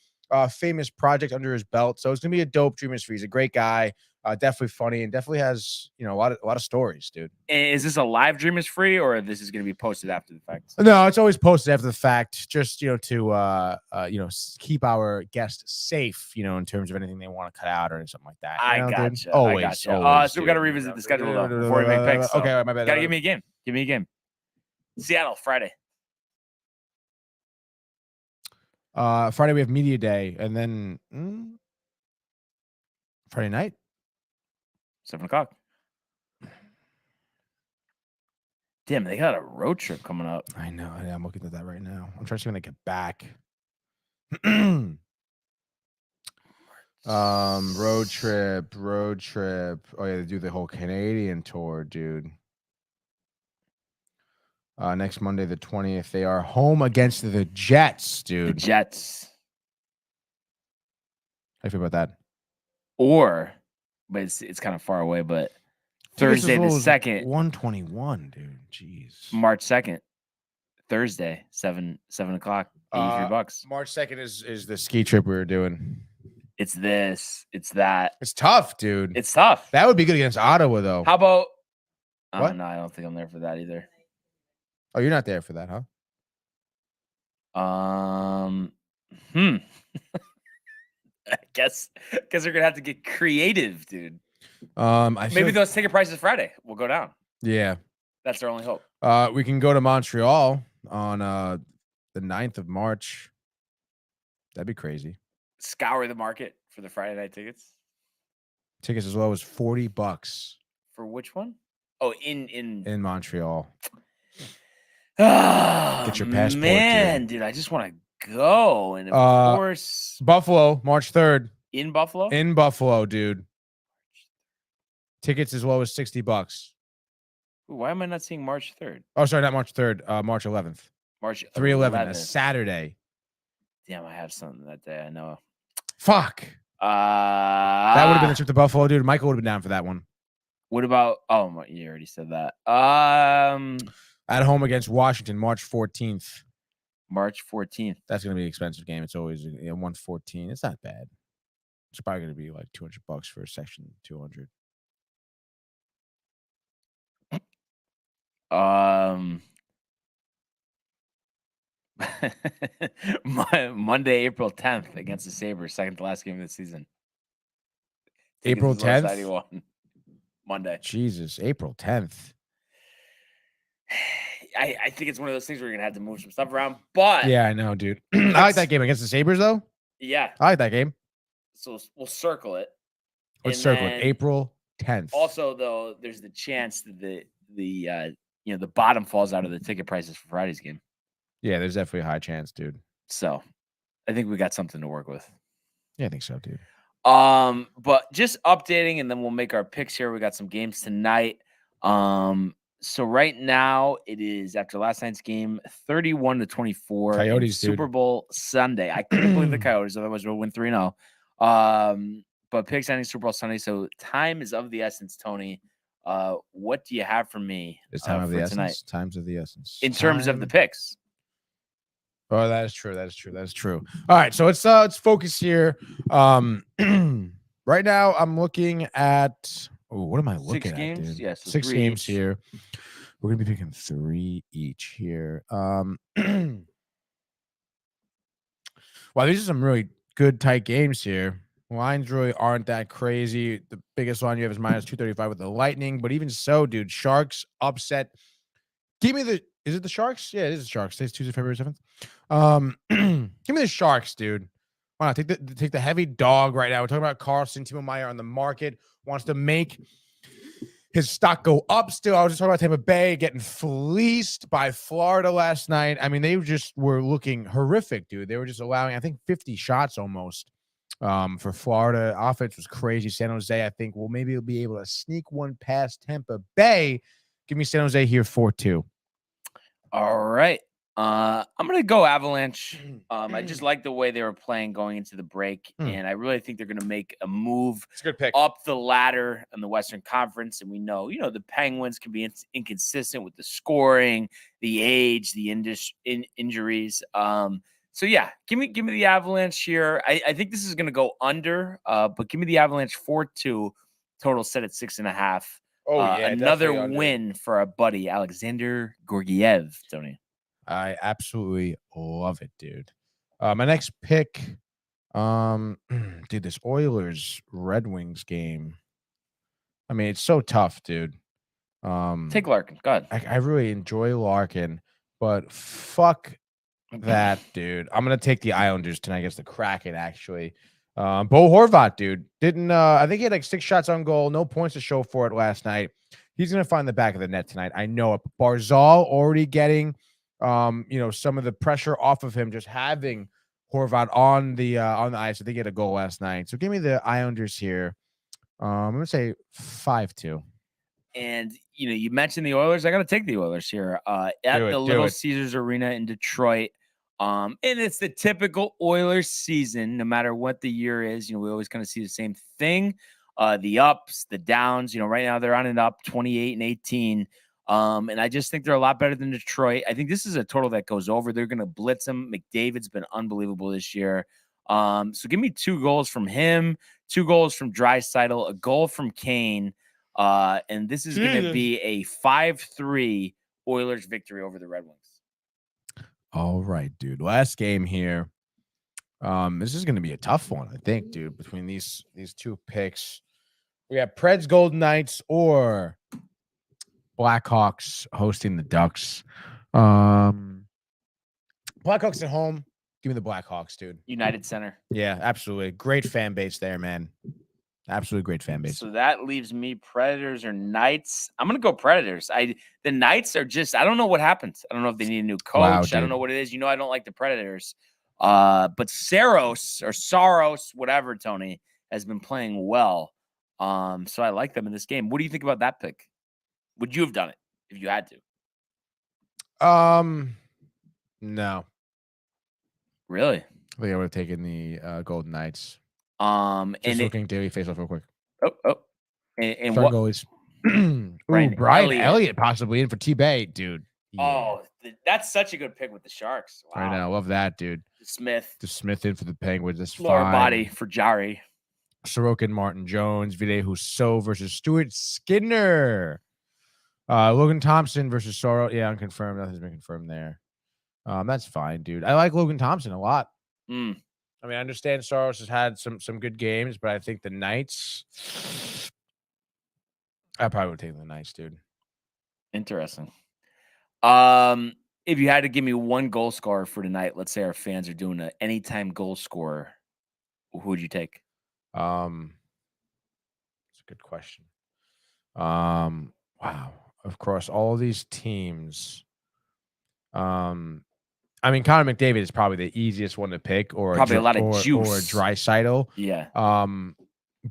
famous projects under his belt. So it's gonna be a dope Dream is free. He's a great guy. Definitely funny and definitely has a lot of stories, dude. and is this a live Dream is free or this is going to be posted after the fact? No, it's always posted after the fact, just to keep our guests safe, in terms of anything they want to cut out or something like that. I dude? gotcha. Always. I gotcha. Always, So we got to dude. revisit the schedule though before we make picks. So. Okay, all right, my bad. Gotta give me a game. Give me a game. Seattle Friday. Friday we have media day, and then Friday night. 7:00. Damn, they got a road trip coming up. I know. I'm looking at that right now. I'm trying to see when they get back. Road trip. Oh yeah, they do the whole Canadian tour, dude. Next Monday, the 20th, they are home against the Jets, The dude. Jets. How do you feel about that? But it's kind of far away, but Thursday the 2nd. 121, dude. Jeez. March 2nd. Thursday, 7 o'clock. $83. March 2nd is the ski trip we were doing. It's this. It's that. It's tough, dude. It's tough. That would be good against Ottawa, though. How about? What? No, I don't think I'm there for that either. Oh, you're not there for that, huh? I guess they're gonna have to get creative, dude. Maybe Those ticket prices Friday will go down. Yeah. That's their only hope. We can go to Montreal on the 9th of March. That'd be crazy. Scour the market for the Friday night tickets. Tickets as low as $40 For which one? Oh, in Montreal. Get your passport, man, dude. I just want to go, and of course, Buffalo, March 3rd. in Buffalo. In Buffalo, dude. Tickets as low as $60. Ooh, why am I not seeing March 3rd? Oh, sorry, not March 3rd. March 11th. March 3/11, a 11th. Saturday. Damn, I have something that day. I know. Fuck. That That would have been the trip to Buffalo, dude. Michael would have been down for that one. What about? Oh, you already said that. At home against Washington, March 14th. March 14th. That's going to be an expensive game. It's always 114. It's not bad. It's probably going to be like $200 for a section 200. Monday, April 10th against the Sabres, second to last game of the season. April Tickets as low as 10th? 91. Monday. Jesus, April 10th. I think it's one of those things where you're gonna have to move some stuff around, but Yeah, I know, dude. I like that game against the Sabres, though. yeah. I like that game. So we'll circle it. Let's And circle it. then April 10th. Also, though, there's the chance that the bottom falls out of the ticket prices for Friday's game. Yeah, there's definitely a high chance, dude. So I think we got something to work with. Yeah, I think so, dude. But just updating, and then we'll make our picks here. We got some games tonight. So right now it is after last night's game, 31-24. Coyotes, dude. Super Bowl Sunday. I couldn't believe the Coyotes, otherwise we'll win 3-0. But picks ending Super Bowl Sunday. So time is of the essence, Tony. What do you have for me? It's time of the essence. tonight? Times of the essence. In terms of the picks. Oh, that is true. That is true. That is true. All right, so let's focus here. Right now, I'm looking at. Oh, what am I looking 6 at? games? Dude? Yes, so 6 3 games each. here. We're gonna be picking 3 each here. Wow, these are some really good tight games here. Lines really aren't that crazy. The biggest line you have is minus 235 with the Lightning, but even so, dude, Sharks upset. Give me the. Is it the Sharks? Yeah, it is the Sharks. Today's Tuesday, February 7th. Give me the Sharks, dude. Why not take the heavy dog right now? We're talking about Carlson. Timo Meyer on the market wants to make his stock go up still. I was just talking about Tampa Bay getting fleeced by Florida last night. I mean, they just were looking horrific, dude. They were just allowing, I think, 50 shots almost for Florida. Offense was crazy. San Jose, I think, will maybe be able to sneak one past Tampa Bay. Give me San Jose here 4-2. All right. I'm going to go Avalanche. I just like the way they were playing going into the break, and I really think they're going to make a move It's a good pick. up the ladder in the Western Conference. And we know, the Penguins can be inconsistent with the scoring, the age, the injuries. So yeah, give me the Avalanche here. I think this is going to go under, but give me the Avalanche 4-2, total set at 6.5. Oh, yeah, another definitely under. win for our buddy Alexander Gorgiev, Tony. I absolutely love it, dude. My next pick, dude, this Oilers Red Wings game. I mean, it's so tough, dude. Take Larkin. Go ahead. I really enjoy Larkin, but fuck that, dude. I'm gonna take the Islanders tonight against the Kraken. Actually, Bo Horvat, dude, didn't. I think he had like 6 shots on goal, no points to show for it last night. He's gonna find the back of the net tonight. I know it. Barzal already getting, some of the pressure off of him, just having Horvat on the ice. I think he had a goal last night. So give me the Islanders here. I'm gonna say 5-2. And you mentioned the Oilers. I got to take the Oilers here at the Little Caesars Arena in Detroit. And it's the typical Oilers season, no matter what the year is. We always kind of see the same thing. The ups, the downs. Right now they're on an up 28-18. And I just think they're a lot better than Detroit. I think this is a total that goes over. They're going to blitz them. McDavid's been unbelievable this year. So give me 2 goals from him, 2 goals from Draisaitl, a goal from Kane. And this is going to be a 5-3 Oilers victory over the Red Wings. All right, dude. Last game here. This is going to be a tough one, I think, dude, between these 2 picks. We have Preds Golden Knights or Blackhawks hosting the Ducks. Blackhawks at home. Give me the Blackhawks, dude. United Center. Yeah, absolutely. Great fan base there, man. Absolutely great fan base. So that leaves me Predators or Knights. I'm going to go Predators. The Knights are just, I don't know what happened. I don't know if they need a new coach. Wow, I don't know what it is. I don't like the Predators. But Saros, whatever, Tony, has been playing well. So I like them in this game. What do you think about that pick? Would you have done it if you had to? No. Really? I think I would have taken the Golden Knights. Just looking daily face off real quick. And what goalies? Brian Elliott possibly in for T-Bay, dude. Yeah. Oh, that's such a good pick with the Sharks. Wow. I know, I love that, dude. Smith in for the Penguins. That's lower fine. Body for Jari. Sorokin, Martin Jones, Ville Husso versus Stuart Skinner. Logan Thompson versus Soro. Yeah, unconfirmed. Nothing's been confirmed there. That's fine, dude. I like Logan Thompson a lot. I mean, I understand Saros has had some good games, but I think the Knights, I probably would take the Knights, dude. Interesting. If you had to give me one goal scorer for tonight, let's say our fans are doing an anytime goal scorer, who would you take? That's a good question. Wow. Of course, all of these teams. I mean, Connor McDavid is probably the easiest one to pick, or probably a lot of juice, or a Draisaitl. Yeah.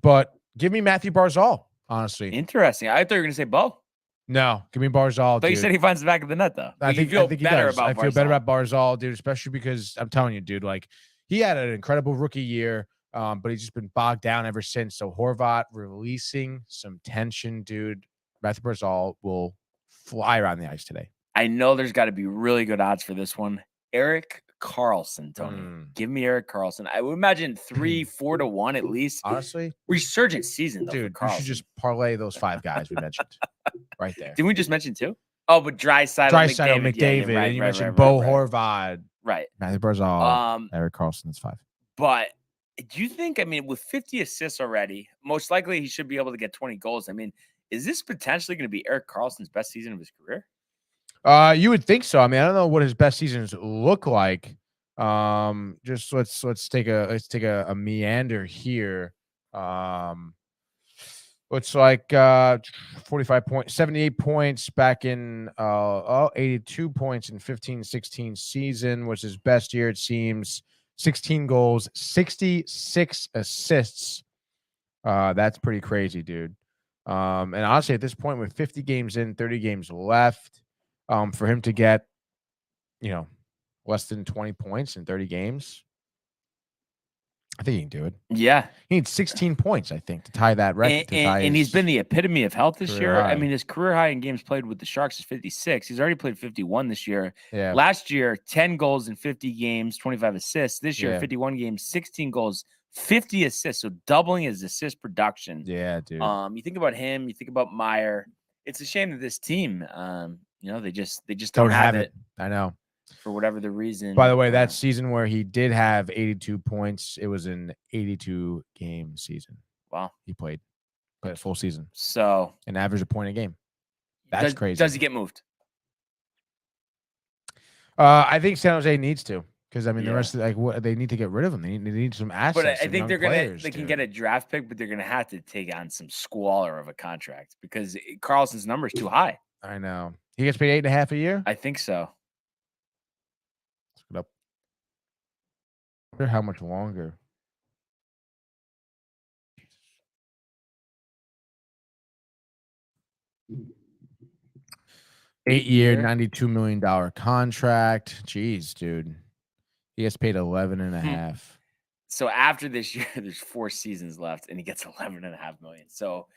But give me Matthew Barzal. Honestly, interesting. I thought you were going to say Bo. No, give me Barzal. I thought you said he finds the back of the net, though. I think better about Barzal. I feel better about Barzal, dude, especially because I'm telling you, dude, like he had an incredible rookie year, but he's just been bogged down ever since. So Horvat releasing some tension, dude. Matthew Barzal will fly around the ice today. I know there's got to be really good odds for this one. Erik Karlsson, Tony. Give me Erik Karlsson. I would imagine 3-4 to 1 at least. Honestly, resurgent season, though, dude. You should just parlay those 5 guys we mentioned right there. Didn't we just mention 2? Oh, but Draisaitl, McDavid, yeah, and you mentioned Bo Horvat, right? Matthew Barzal, Erik Karlsson. That's 5. But do you think? I mean, with 50 assists already, most likely he should be able to get 20 goals. I mean, is this potentially going to be Erik Karlsson's best season of his career? You would think so. I mean, I don't know what his best seasons look like. Just let's take a meander here. Looks like 45 points, 78 points back in 82 points in 15-16 season was his best year, it seems. 16 goals, 66 assists. That's pretty crazy, dude. And honestly, at this point, with 50 games in, 30 games left, for him to get, less than 20 points in 30 games, I think he can do it. Yeah. He needs 16 points, I think, to tie that record. And he's been the epitome of health this year. high. I mean, his career high in games played with the Sharks is 56. He's already played 51 this year. Yeah. Last year, 10 goals in 50 games, 25 assists. This year, Yeah. 51 games, 16 goals, 50 assists. So doubling his assist production. Yeah, dude. You think about him, you think about Meyer. It's a shame that this team, they just Don't have it. I know. for whatever the reason. By the way, that season where he did have 82 points, it was an 82 game season. Wow. He played a full season. So an average of point a game. That's crazy. Does he get moved? I think San Jose needs to, because I mean the Yeah. rest of what they need to get rid of them. They need some assets. But I some think young players, they can dude. get a draft pick, but they're gonna have to take on some squalor of a contract because Carlson's number is too high. I know. He gets paid 8.5 a year. I think so. Let's look it up. I wonder how much longer. Eight-year, $92 million contract. Jeez, dude. He gets paid 11.5. So after this year, there's 4 seasons left, and he gets 11.5 million. So,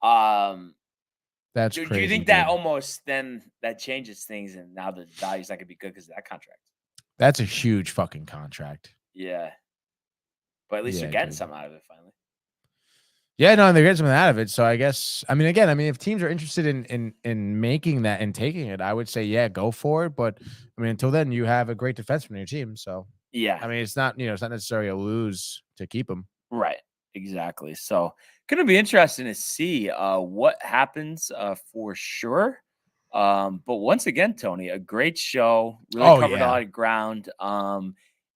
That's do crazy. you think that almost then that changes things, and now the value's not gonna be good because of that contract? That's a huge fucking contract. Yeah, but at least Yeah, they're getting dude. something out of it finally. Yeah, no, they're getting something out of it. So I guess, I mean, again, if teams are interested in making that and taking it, I would say, yeah, go for it. But I mean, until then, you have a great defenseman on your team. So Yeah, I mean, it's not necessarily a lose to keep him. right. Exactly. So, gonna be interesting to see what happens for sure. But once again, Tony, a great show. Really covered a lot of ground.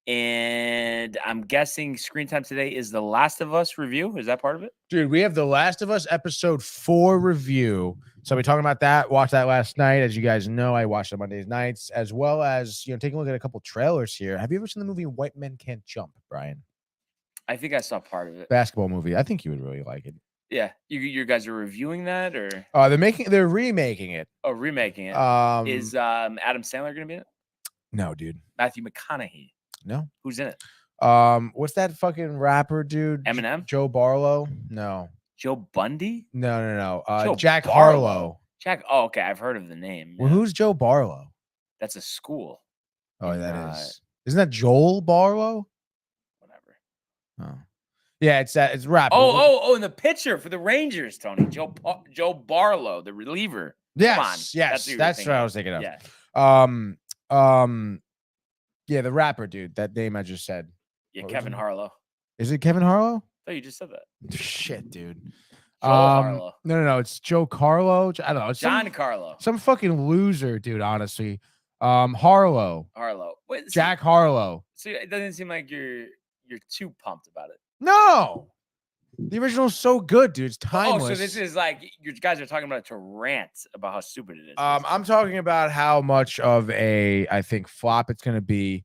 And I'm guessing screen time today is the Last of Us review. Is that part of it? Dude, we have The Last of Us episode 4 review. So we're talking about that. Watched that last night. As you guys know, I watched it Mondays nights, as well as, taking a look at a couple trailers here. Have you ever seen the movie White Men Can't Jump, Brian? I think I saw part of it. Basketball movie. I think you would really like it. Yeah. You guys are reviewing that, or They're remaking it. oh, remaking it. Is Adam Sandler gonna be in it? No, dude. Matthew McConaughey. No. Who's in it? What's that fucking rapper dude? Eminem? Joe Barlow? No. Joe Bundy? No. Joe Jack Barlow. Harlow. Jack. Oh, okay. I've heard of the name. Well, who's Joe Barlow? That's a school. Oh, in, that is. Isn't that Joel Barlow? Whatever. Oh. Yeah, it's rapper. Oh, and the pitcher for the Rangers, Tony. Joe Barlow, the reliever. Yes, That's that's what I was thinking of. Yeah. Yeah, the rapper dude. That name I just said. Yeah, What was Kevin it? Harlow. Is it Kevin Harlow? Oh, you just said that. Shit, dude. Joel Harlow. No. It's Joe Carlo. I don't know. It's John Carlo. some fucking loser, dude. Honestly, Harlow. Wait, Jack Harlow. So it doesn't seem like you're too pumped about it. No, the original's so good, dude. It's timeless. Oh, so this is like you guys are talking about it to rant about how stupid it is. I'm talking about how much of I think flop it's gonna be.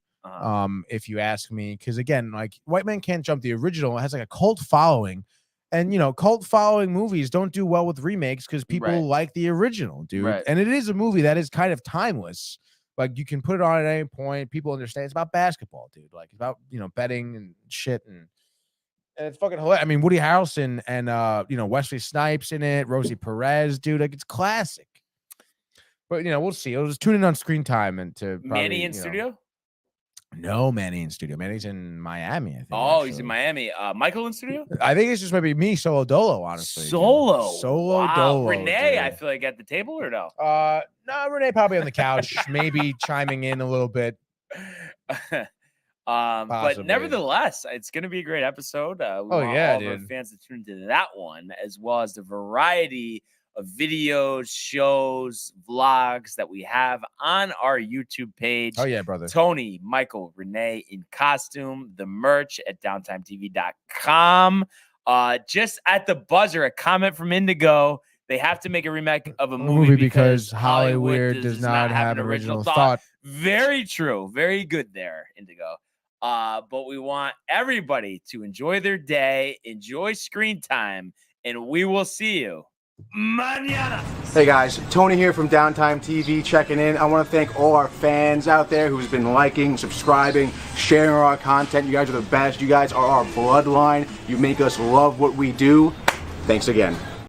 If you ask me, because again, like White Men Can't Jump, the original has like a cult following, and cult following movies don't do well with remakes because people like the original, dude. Right. And it is a movie that is kind of timeless. Like you can put it on at any point. People understand it's about basketball, dude. Like it's about betting and shit, and it's fucking hilarious. I mean, Woody Harrelson and Wesley Snipes in it, Rosie Perez, dude. Like it's classic. But we'll see. I'll just tune in on screen time and to probably, Manny in studio? No, Manny in studio. Manny's in Miami, I think. Oh, he's in Miami. Michael in studio? I think it's just maybe me, Solo Dolo, honestly. Solo Wow. Dolo. Renee, dude. I feel like at the table or no? No, Renee probably on the couch, maybe chiming in a little bit. But Possibly. nevertheless, it's going to be a great episode. We want all of our fans to tune into that one, as well as the variety of videos, shows, vlogs that we have on our YouTube page. Oh, yeah, brother. Tony, Michael, Renee in costume, the merch at downtimetv.com. Just at the buzzer, a comment from Indigo. They have to make a remake of a movie because Hollywood does not have an original thought. Very true. Very good there, Indigo. But we want everybody to enjoy their day, enjoy screen time, and we will see you mañana. Hey guys, Tony here from Downtime TV checking in. I want to thank all our fans out there who's been liking, subscribing, sharing our content. You guys are the best. You guys are our bloodline. You make us love what we do. Thanks again.